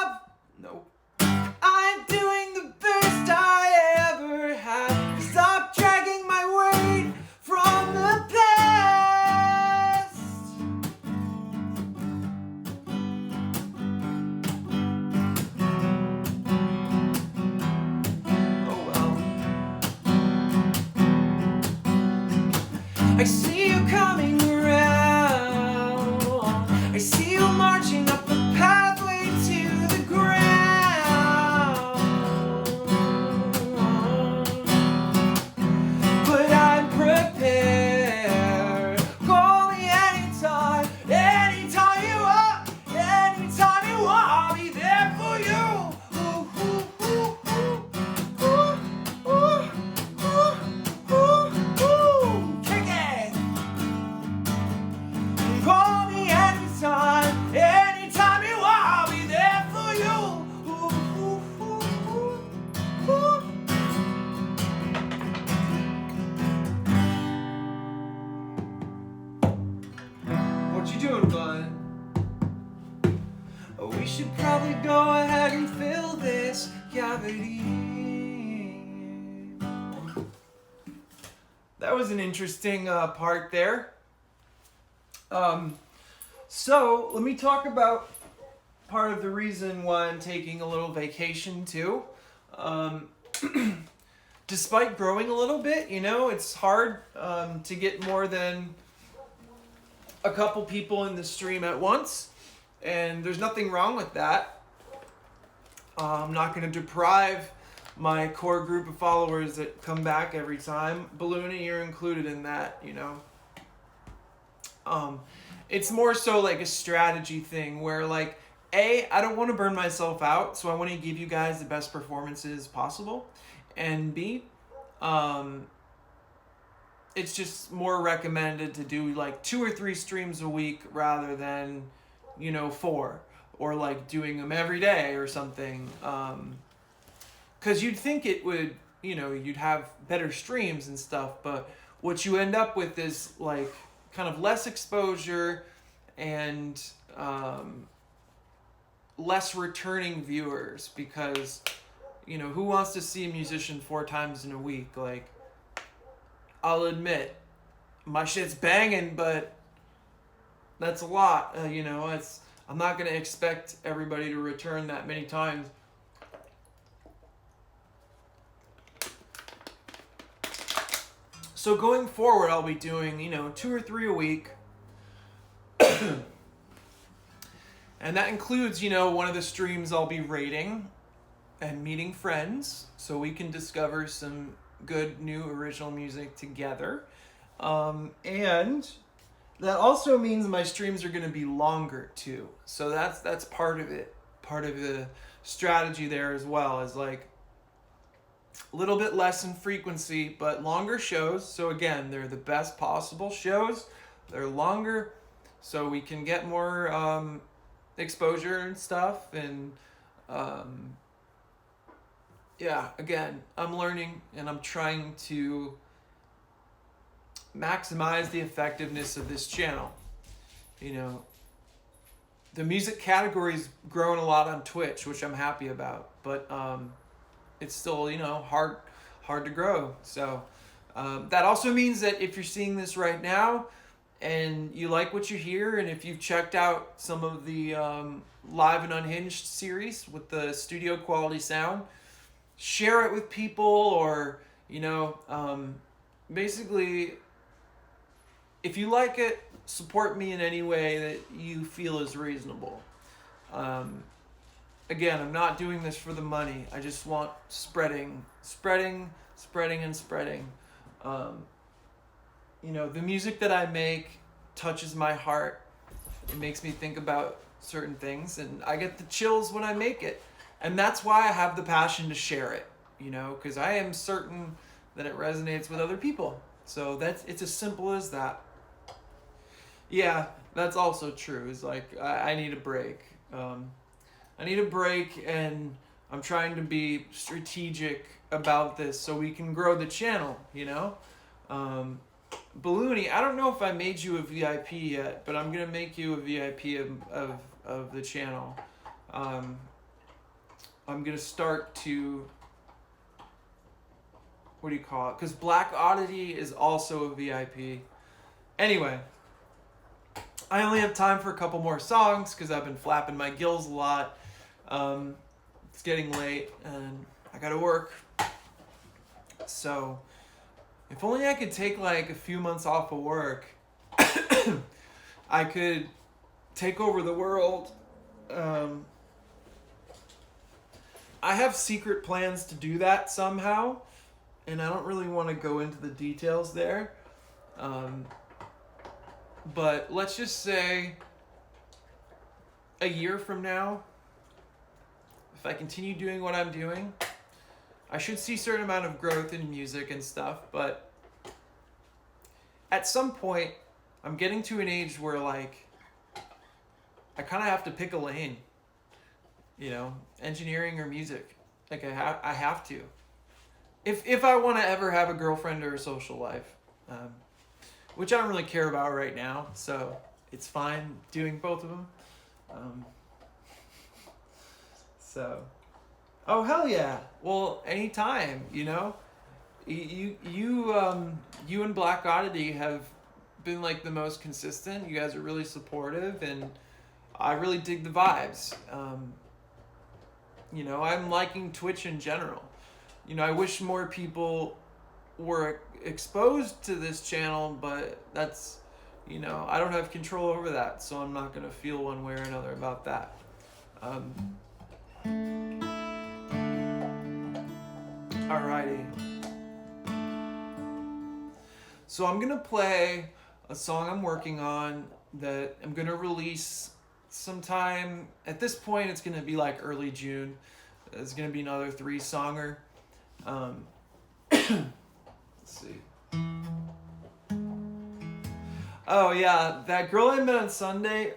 I see you coming around. I see you marching up the pathway to the ground. But I'm prepared. Call me anytime, anytime you want, anytime you want. I'll be there for you. Call me anytime, anytime you want, I'll be there for you. What you doing, bud? We should probably go ahead and fill this cavity. That was an interesting part there. So let me talk about part of the reason why I'm taking a little vacation too. Despite growing a little bit, you know, it's hard to get more than a couple people in the stream at once, and there's nothing wrong with that. I'm not going to deprive my core group of followers that come back every time. Balloony, you're included in that, you know. It's more so like a strategy thing where, like, A, I don't want to burn myself out, so I want to give you guys the best performances possible. And B, it's just more recommended to do like 2 or 3 streams a week rather than, you know, 4, or like doing them every day or something. 'Cause you'd think it would, you know, you'd have better streams and stuff, but what you end up with is like kind of less exposure and less returning viewers, because, you know, who wants to see a musician 4 times in a week? Like, I'll admit, my shit's banging, but that's a lot. You know, I'm not gonna expect everybody to return that many times. So going forward, I'll be doing, you know, 2 or 3 a week. And that includes, you know, one of the streams I'll be rating and meeting friends so we can discover some good new original music together. And that also means my streams are going to be longer too. So that's part of it. Part of the strategy there as well is like a little bit less in frequency, but longer shows. So again, they're the best possible shows. They're longer, so we can get more exposure and stuff. And yeah, again, I'm learning and I'm trying to maximize the effectiveness of this channel. You know, the music category's grown a lot on Twitch, which I'm happy about, but it's still, you know, hard to grow. So that also means that if you're seeing this right now and you like what you hear, and if you've checked out some of the Live and Unhinged series with the studio quality sound, share it with people, or, you know, basically, if you like it, support me in any way that you feel is reasonable. Again, I'm not doing this for the money. I just want spreading. You know, the music that I make touches my heart. It makes me think about certain things, and I get the chills when I make it. And that's why I have the passion to share it, you know, because I am certain that it resonates with other people. So it's as simple as that. Yeah, that's also true. It's like, I need a break. I need a break, and I'm trying to be strategic about this so we can grow the channel, you know? Balloony, I don't know if I made you a VIP yet, but I'm going to make you a VIP of the channel. I'm going to start to, what do you call it? Because Black Oddity is also a VIP. Anyway, I only have time for a couple more songs because I've been flapping my gills a lot. It's getting late and I gotta work. So if only I could take like a few months off of work, I could take over the world. I have secret plans to do that somehow, and I don't really want to go into the details there. But let's just say a year from now, if I continue doing what I'm doing, I should see a certain amount of growth in music and stuff, but at some point, I'm getting to an age where, like, I kind of have to pick a lane, you know, engineering or music. Like, I have to. If I want to ever have a girlfriend or a social life, which I don't really care about right now, so it's fine doing both of them. Oh hell yeah! Well, anytime, you know, you and Black Oddity have been like the most consistent. You guys are really supportive, and I really dig the vibes. You know, I'm liking Twitch in general. You know, I wish more people were exposed to this channel, but that's, you know, I don't have control over that, so I'm not gonna feel one way or another about that. Alrighty. So I'm gonna play a song I'm working on that I'm gonna release sometime. At this point, it's gonna be like early June. It's gonna be another 3-songer. Let's see. Oh yeah, that girl I met on Sunday.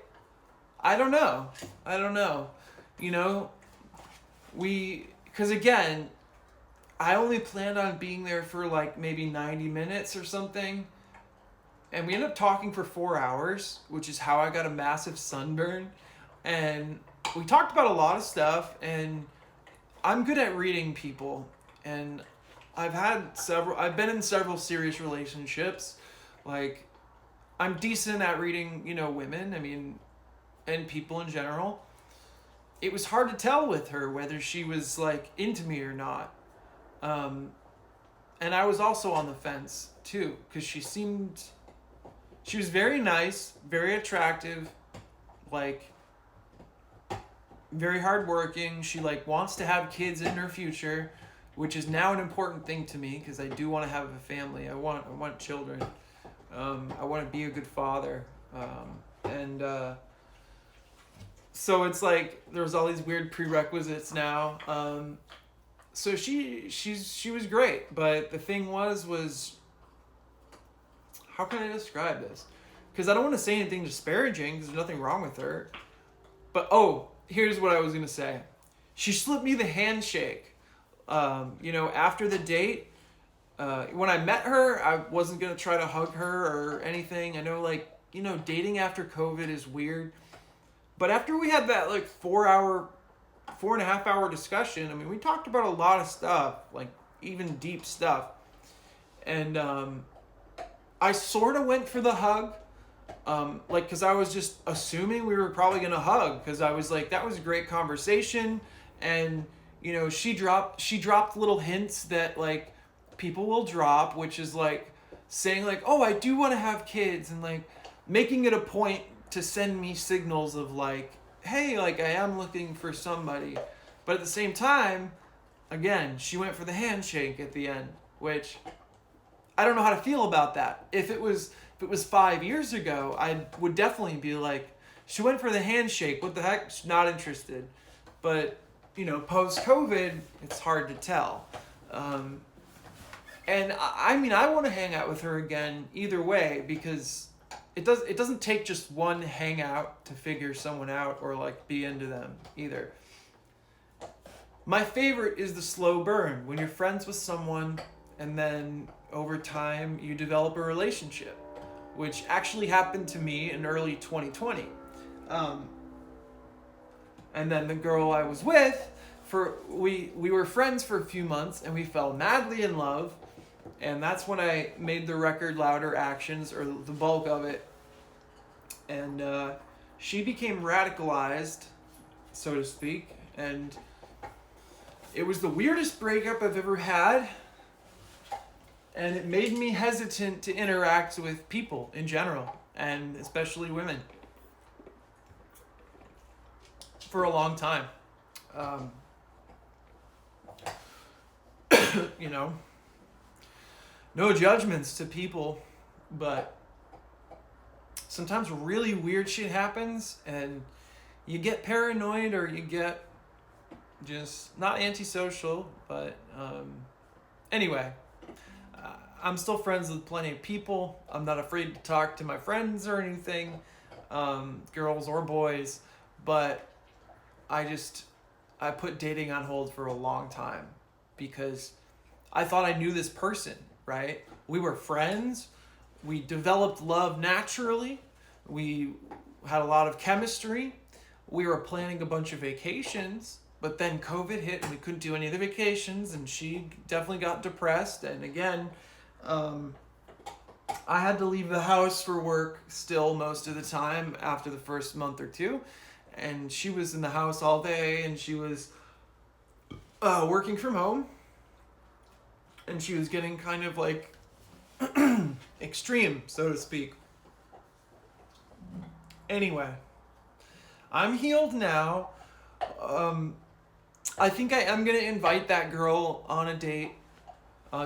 I don't know. You know, because again, I only planned on being there for like maybe 90 minutes or something. And we ended up talking for 4 hours, which is how I got a massive sunburn. And we talked about a lot of stuff, and I'm good at reading people. And I've been in several serious relationships. Like, I'm decent at reading, you know, women, I mean, and people in general. It was hard to tell with her whether she was like into me or not. And I was also on the fence too, because she was very nice, very attractive, like very hardworking. She like wants to have kids in her future, which is now an important thing to me because I do want to have a family. I want children. I want to be a good father. So it's like there's all these weird prerequisites now. So she was great, but the thing was how can I describe this? Because I don't want to say anything disparaging because there's nothing wrong with her. But here's what I was gonna say. She slipped me the handshake. You know, after the date, when I met her, I wasn't gonna try to hug her or anything. I know, like, you know, dating after COVID is weird. But after we had that like 4.5 hour discussion, I mean, we talked about a lot of stuff, like even deep stuff. And I sort of went for the hug, like, because I was just assuming we were probably going to hug, because I was like, that was a great conversation. And, you know, she dropped little hints that, like, people will drop, which is like saying like, oh, I do want to have kids, and like making it a point to send me signals of like, hey, like, I am looking for somebody. But at the same time, again, she went for the handshake at the end, which I don't know how to feel about that. If it was 5 years ago, I would definitely be like, she went for the handshake, what the heck, she's not interested. But, you know, post-COVID, it's hard to tell. And I mean, I want to hang out with her again either way, because it doesn't take just one hangout to figure someone out or like be into them either. My favorite is the slow burn, when you're friends with someone and then over time you develop a relationship, which actually happened to me in early 2020. And then the girl I was with, we were friends for a few months and we fell madly in love. And that's when I made the record Louder Actions, or the bulk of it. And she became radicalized, so to speak. And it was the weirdest breakup I've ever had. And it made me hesitant to interact with people in general, and especially women, for a long time. Um, you know, no judgments to people, but sometimes really weird shit happens and you get paranoid, or you get just not antisocial, but anyway, I'm still friends with plenty of people. I'm not afraid to talk to my friends or anything, girls or boys, but I put dating on hold for a long time because I thought I knew this person, right? We were friends. We developed love naturally. We had a lot of chemistry. We were planning a bunch of vacations, but then COVID hit and we couldn't do any of the vacations, and she definitely got depressed. And again, I had to leave the house for work still most of the time after the first month or two. And she was in the house all day, and she was working from home. And she was getting kind of like extreme, so to speak. Anyway, I'm healed now. I think I am going to invite that girl on a date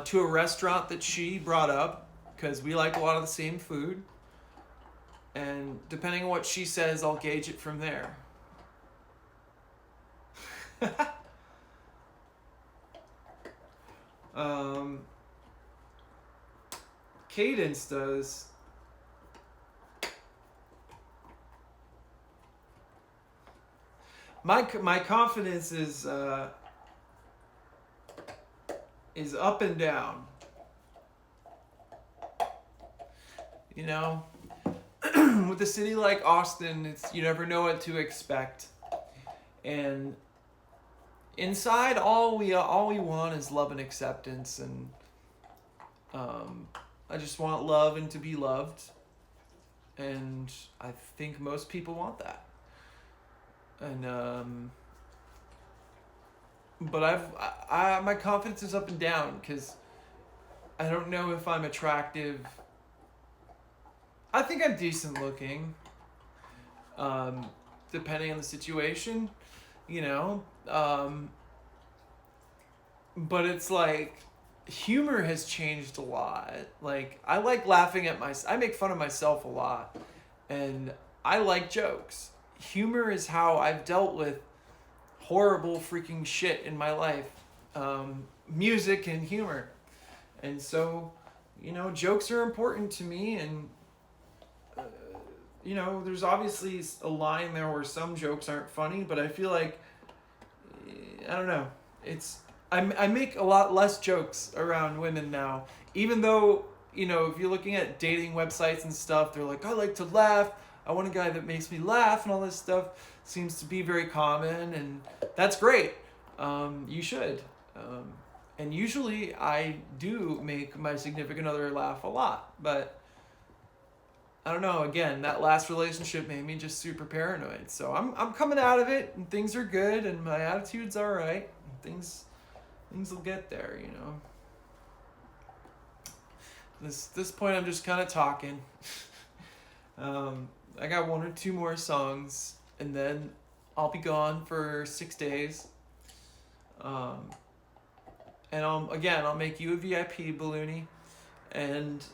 to a restaurant that she brought up, because we like a lot of the same food. And depending on what she says, I'll gauge it from there. Cadence does. My confidence is up and down. You know, with a city like Austin, you never know what to expect, and inside all we want is love and acceptance, and I just want love and to be loved, and I think most people want that. And but my confidence is up and down because I don't know if I'm attractive. I think I'm decent looking, depending on the situation, you know. But it's like humor has changed a lot. Like, I like laughing at I make fun of myself a lot, and I like jokes. Humor is how I've dealt with horrible freaking shit in my life. Music and humor. And so, you know, jokes are important to me, and you know, there's obviously a line there where some jokes aren't funny, but I feel like, I don't know, I make a lot less jokes around women now, even though, you know, if you're looking at dating websites and stuff, they're like, I like to laugh, I want a guy that makes me laugh, and all this stuff seems to be very common, and that's great. You should. And usually I do make my significant other laugh a lot, but I don't know, again, that last relationship made me just super paranoid. So I'm coming out of it, and things are good, and my attitude's all right. Things will get there, you know. This point I'm just kind of talking. I got 1 or 2 more songs, and then I'll be gone for 6 days. And I'll make you a VIP, Balloony. And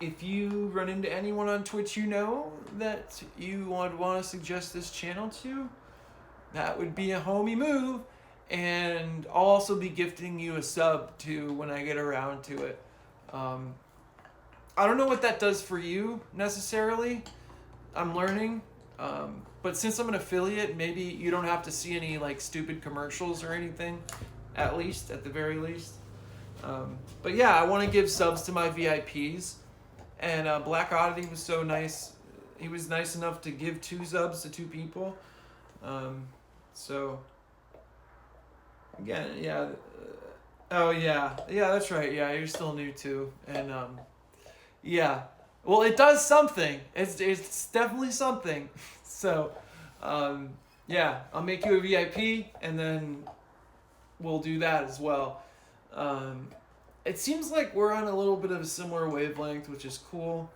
if you run into anyone on Twitch you know that you would want to suggest this channel to, that would be a homie move. And I'll also be gifting you a sub too when I get around to it. I don't know what that does for you necessarily. I'm learning. But since I'm an affiliate, maybe you don't have to see any like stupid commercials or anything, at the very least. But yeah, I want to give subs to my VIPs. And Black Oddity was so nice. He was nice enough to give 2 subs to 2 people. So, again, yeah. Oh, yeah. Yeah, that's right. Yeah, you're still new too. And, yeah. Well, it does something. It's definitely something. So, yeah, I'll make you a VIP, and then we'll do that as well. it seems like we're on a little bit of a similar wavelength, which is cool.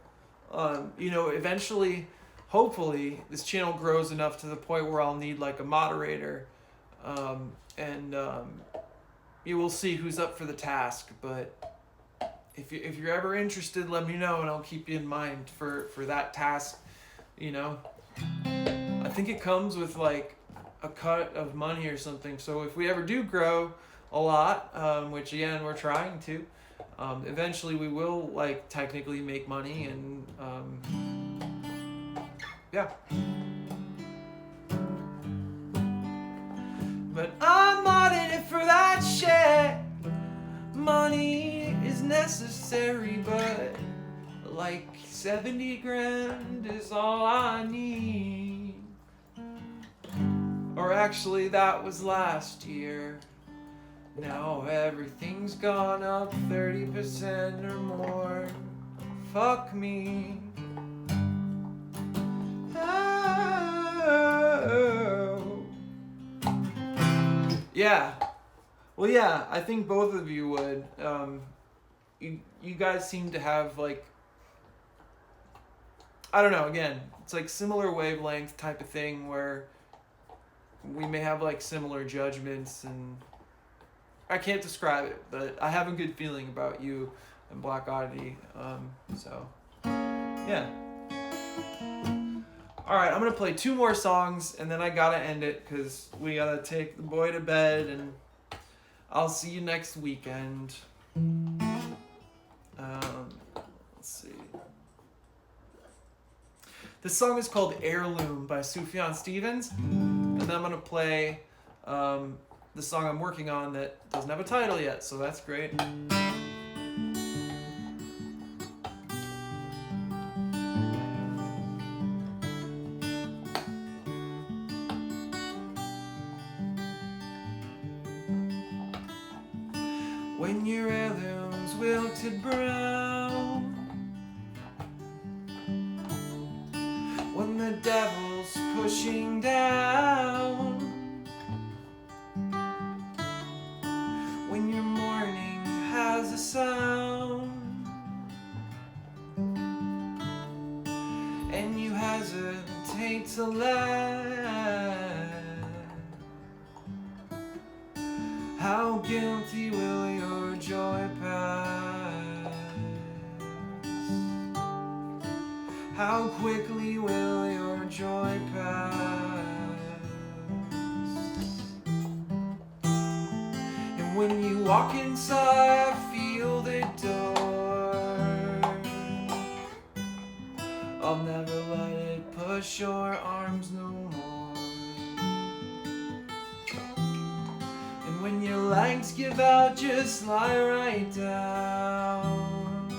Eventually, hopefully, this channel grows enough to the point where I'll need like a moderator, and you will see who's up for the task. But if you're ever interested, let me know, and I'll keep you in mind for that task. I think it comes with like a cut of money or something. So if we ever do grow a lot, which again we're trying to, eventually we will like technically make money, and yeah. But I'm not in it for that shit. Money is necessary, but like 70 grand is all I need. Or actually, that was last year. Now everything's gone up 30% or more. Fuck me. Oh. Yeah. Well, yeah, I think both of you would. You guys seem to have like, I don't know, again, it's like similar wavelength type of thing where we may have like similar judgments, and I can't describe it, but I have a good feeling about you and Black Oddity. So yeah. All right, I'm gonna play 2 more songs, and then I gotta end it because we gotta take the boy to bed, and I'll see you next weekend. Let's see. This song is called Heirloom by Sufjan Stevens, and then I'm gonna play the song I'm working on that doesn't have a title yet, so that's great. When your heirloom's wilted brown, when the devil's pushing down, when your mourning has a sound, and you hesitate to let, how guilty will your joy pass? How quickly will your joy pass? And when you walk inside, I feel the door. I'll never let it push your arms no more. And when your legs give out, just lie right down,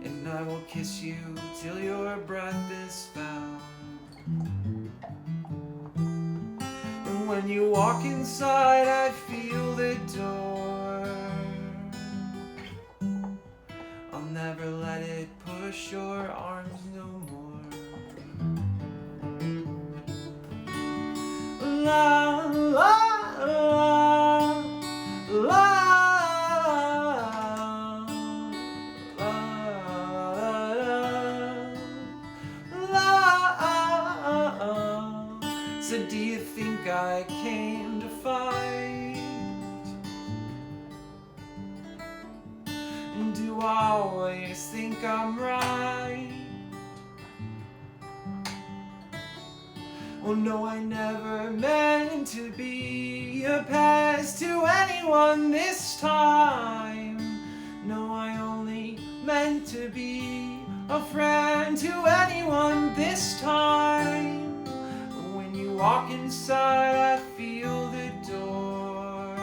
and I will kiss you till your breath is found. And when you walk inside, I feel the door. I'll never let it push your arms no more. La la la la. So do you think I came to fight? And do I always think I'm right? Oh no, I never meant to be a pest to anyone this time. No, I only meant to be a friend to anyone this time. When you walk inside, I feel the door.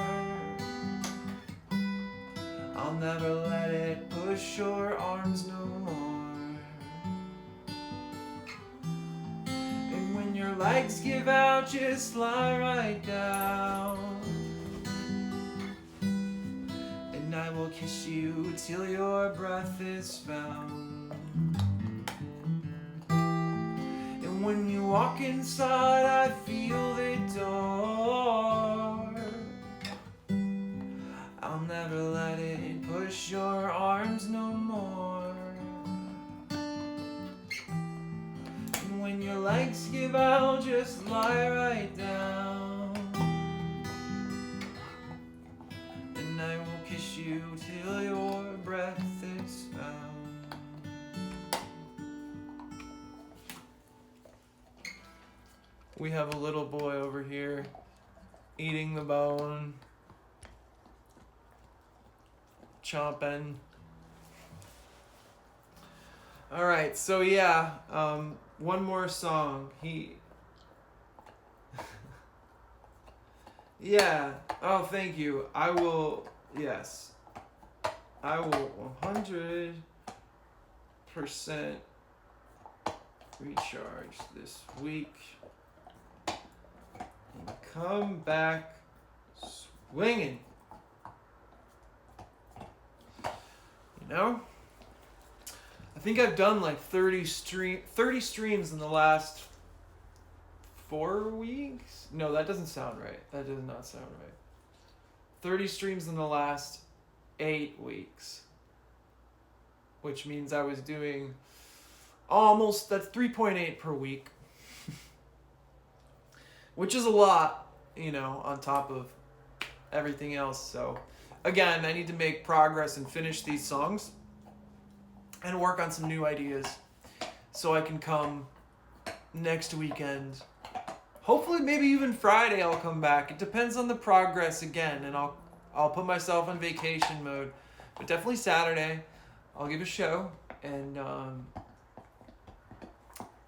I'll never let it push your arms no more. And when your legs give out, just lie right down, and I will kiss you till your breath is found. And when you walk inside, I feel the door. I'll never just lie right down, and I will kiss you till your breath is found. We have a little boy over here eating the bone, chomping. All right, so yeah, one more song. Yeah. Oh, thank you. I will. Yes. I will 100% recharge this week and come back swinging. You know? I think I've done like 30 streams in the last 4 weeks. No, that doesn't sound right. That does not sound right. 30 streams in the last 8 weeks, which means I was doing almost, that's 3.8 per week, which is a lot, you know, on top of everything else. So again, I need to make progress and finish these songs and work on some new ideas so I can come next weekend. Hopefully, maybe even Friday I'll come back. It depends on the progress again, and I'll put myself on vacation mode. But definitely Saturday, I'll give a show, and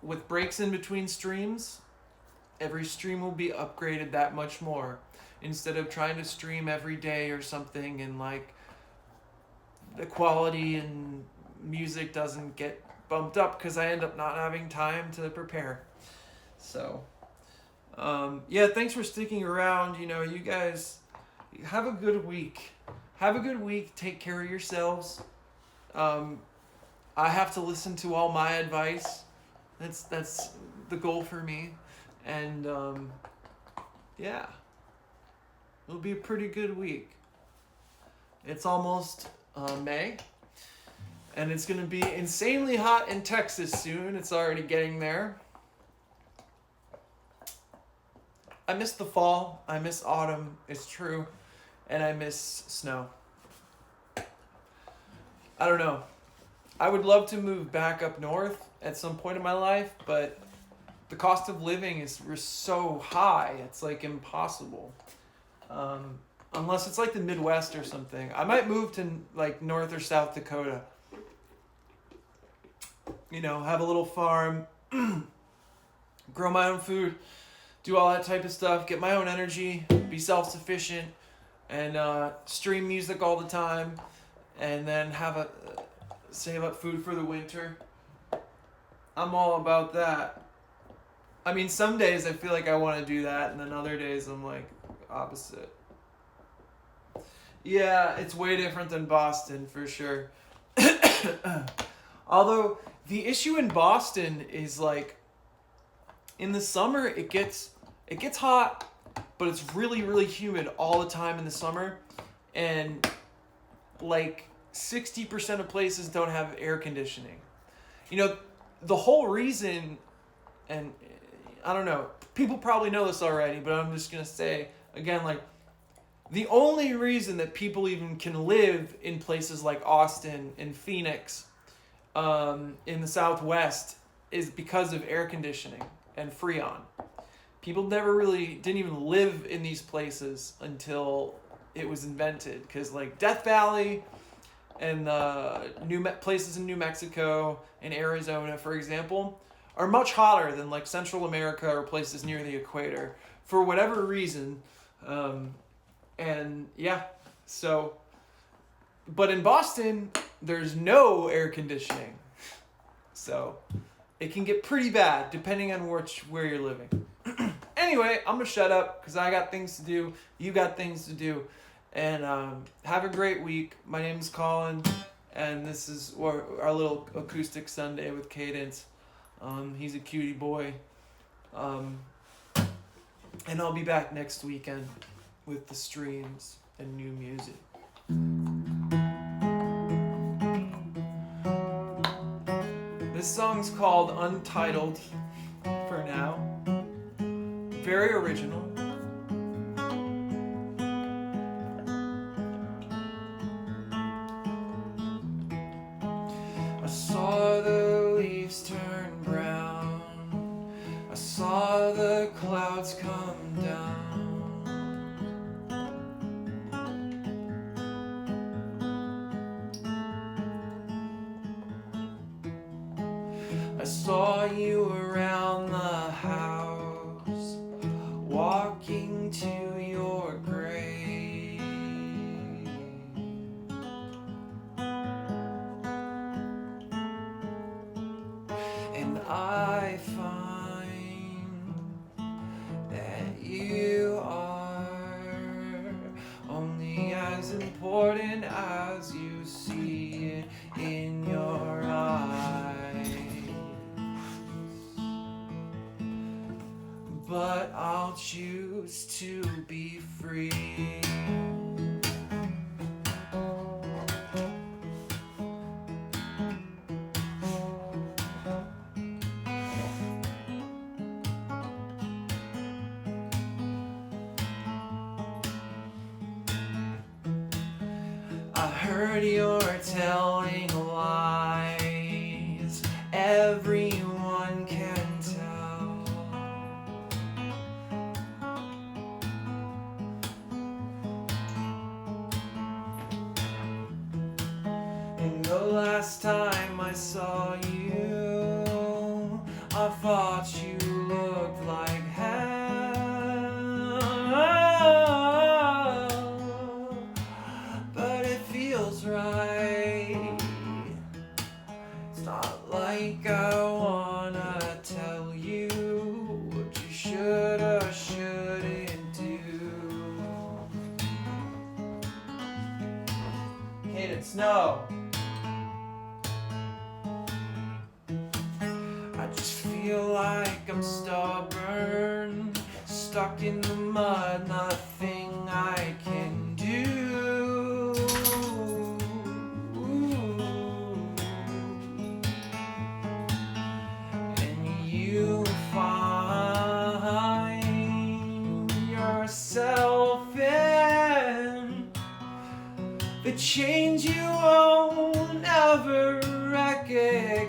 with breaks in between streams, every stream will be upgraded that much more. Instead of trying to stream every day or something, and like the quality and music doesn't get bumped up because I end up not having time to prepare. So yeah, thanks for sticking around. You know, you guys have a good week. Have a good week. Take care of yourselves. I have to listen to all my advice. That's the goal for me. And yeah, it'll be a pretty good week. It's almost May, and it's gonna be insanely hot in Texas soon. It's already getting there. I miss the fall, I miss autumn, it's true, and I miss snow. I don't know. I would love to move back up north at some point in my life, but the cost of living is so high, it's like impossible. Unless it's like the Midwest or something. I might move to like North or South Dakota. You know, have a little farm, grow my own food, do all that type of stuff, get my own energy, be self-sufficient, and stream music all the time, and then save up food for the winter. I'm all about that. I mean, some days I feel like I want to do that, and then other days I'm like, opposite. Yeah, it's way different than Boston, for sure. Although, the issue in Boston is like, in the summer, it gets hot, but it's really, really humid all the time in the summer. And like 60% of places don't have air conditioning. You know, the whole reason, and I don't know, people probably know this already, but I'm just going to say, again, like, the only reason that people even can live in places like Austin and Phoenix, in the Southwest, is because of air conditioning and Freon. People didn't even live in these places until it was invented, because like Death Valley and places in New Mexico and Arizona, for example, are much hotter than like Central America or places near the equator for whatever reason. And yeah, so, but in Boston, there's no air conditioning. So it can get pretty bad depending on where you're living. Anyway, I'm going to shut up because I got things to do. You got things to do. And have a great week. My name is Colin, and this is our little acoustic Sunday with Cadence. He's a cutie boy. And I'll be back next weekend with the streams and new music. This song's called Untitled for now. Very original. I saw the leaves turn brown. I saw the clouds come down. I saw you around the house, walking to your grave. And I find that you are only as important as you see it in your eyes. But I'll choose to be free. I heard you're telling lies, everyone can tell. And the last time I saw you, I thought you looked like hell. But it feels right. It's not like I wanna tell you what you should or shouldn't do. Hated snow. I just feel like I'm stubborn, stuck in the mud, nothing I can do. And you find yourself in the change you won't ever recognize.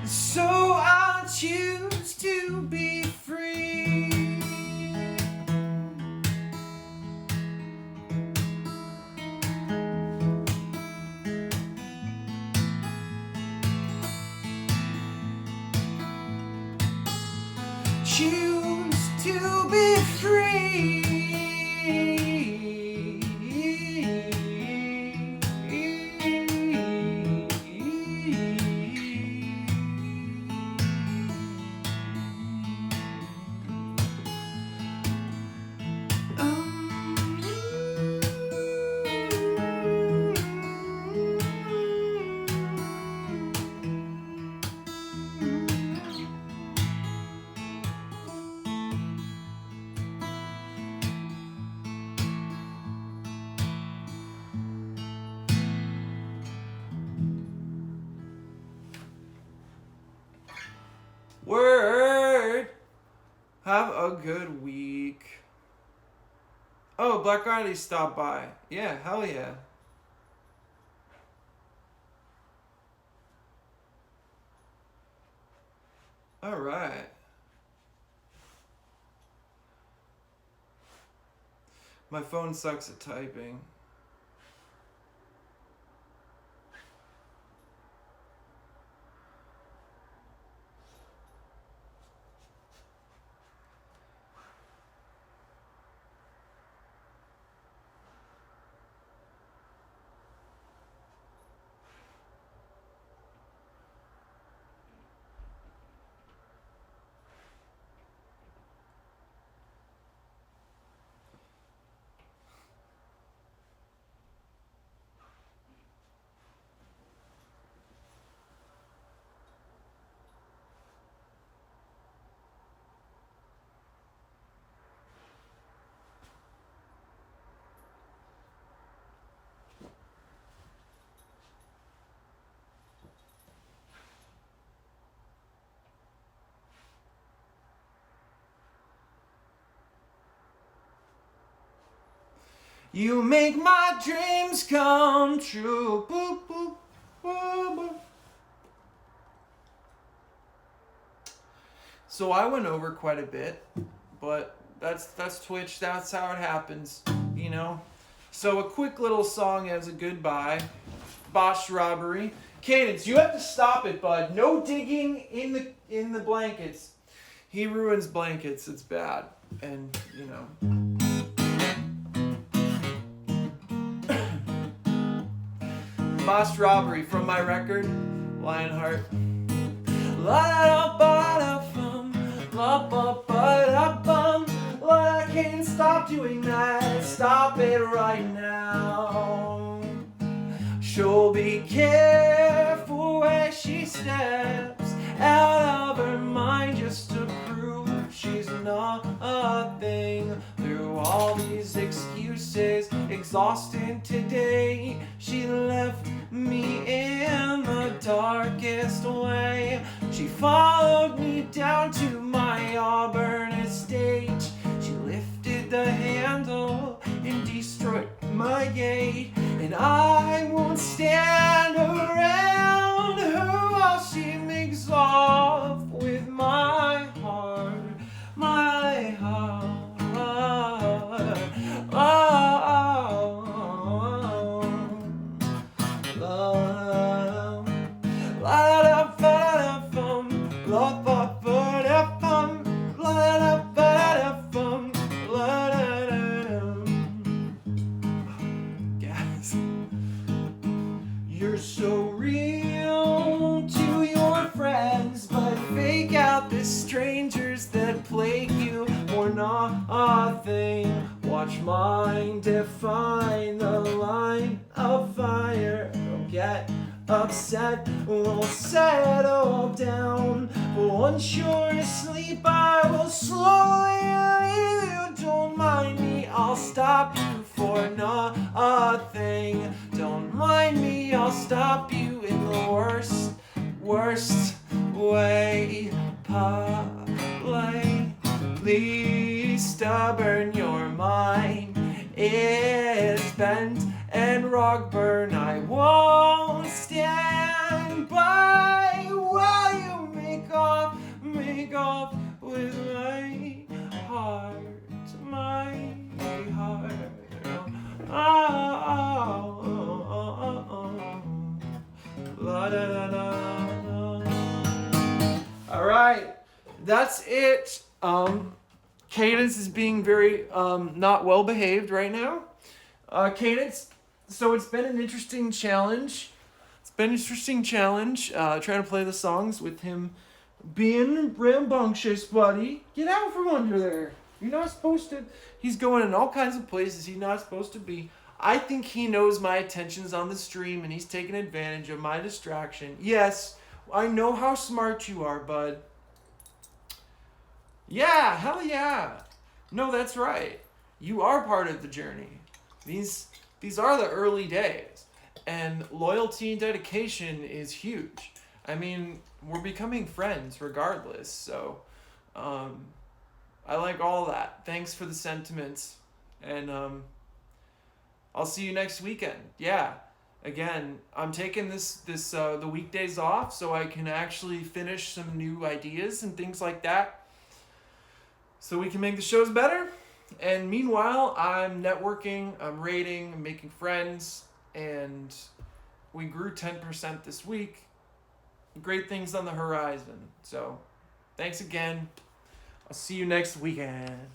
So I'll choose to be free. Choose to be free. Word. Have a good week. Oh, Black Riley stopped by. Yeah, hell yeah. All right. My phone sucks at typing. You make my dreams come true. Boop, boop, boop, boop. So I went over quite a bit, but that's Twitch. That's how it happens, you know. So a quick little song as a goodbye. Botched robbery. Cadence, you have to stop it, bud. No digging in the blankets. He ruins blankets. It's bad, and you know. Botched robbery from my record, Lionheart. I can't stop doing that. Stop it right now. She'll be careful where she steps out of her mind just to prove she's nothing. Through all these excuses, exhausted today, she left me in the darkest way. She followed me down to my Auburn estate. She lifted the handle and destroyed my gate. And I won't stand around her while she makes off with my heart. My heart. You're so real to your friends, but fake out the strangers that plague you or nothing. Watch mine define the line of fire. Don't get upset, we'll settle down. But once you're asleep, I will slowly leave you. Don't mind me, I'll stop you for nothing. Don't mind me, I'll stop you in the worst way. Politely stubborn, your mind is bent and rock burn. I won't stand by while you make off with my heart. My heart. All right, that's it. Cadence is being very not well behaved right now. Cadence, so it's been an interesting challenge. Trying to play the songs with him being rambunctious, buddy. Get out from under there. You're not supposed to. He's going in all kinds of places he's not supposed to be. I think he knows my attention's on the stream and he's taking advantage of my distraction. Yes, I know how smart you are, bud. Yeah, hell yeah. No, that's right. You are part of the journey. These are the early days. And loyalty and dedication is huge. I mean, we're becoming friends regardless, so I like all that. Thanks for the sentiments. And I'll see you next weekend. Yeah. Again, I'm taking the weekdays off so I can actually finish some new ideas and things like that. So we can make the shows better. And meanwhile, I'm networking, I'm raiding, I'm making friends, and we grew 10% this week. Great things on the horizon. So, thanks again. I'll see you next weekend.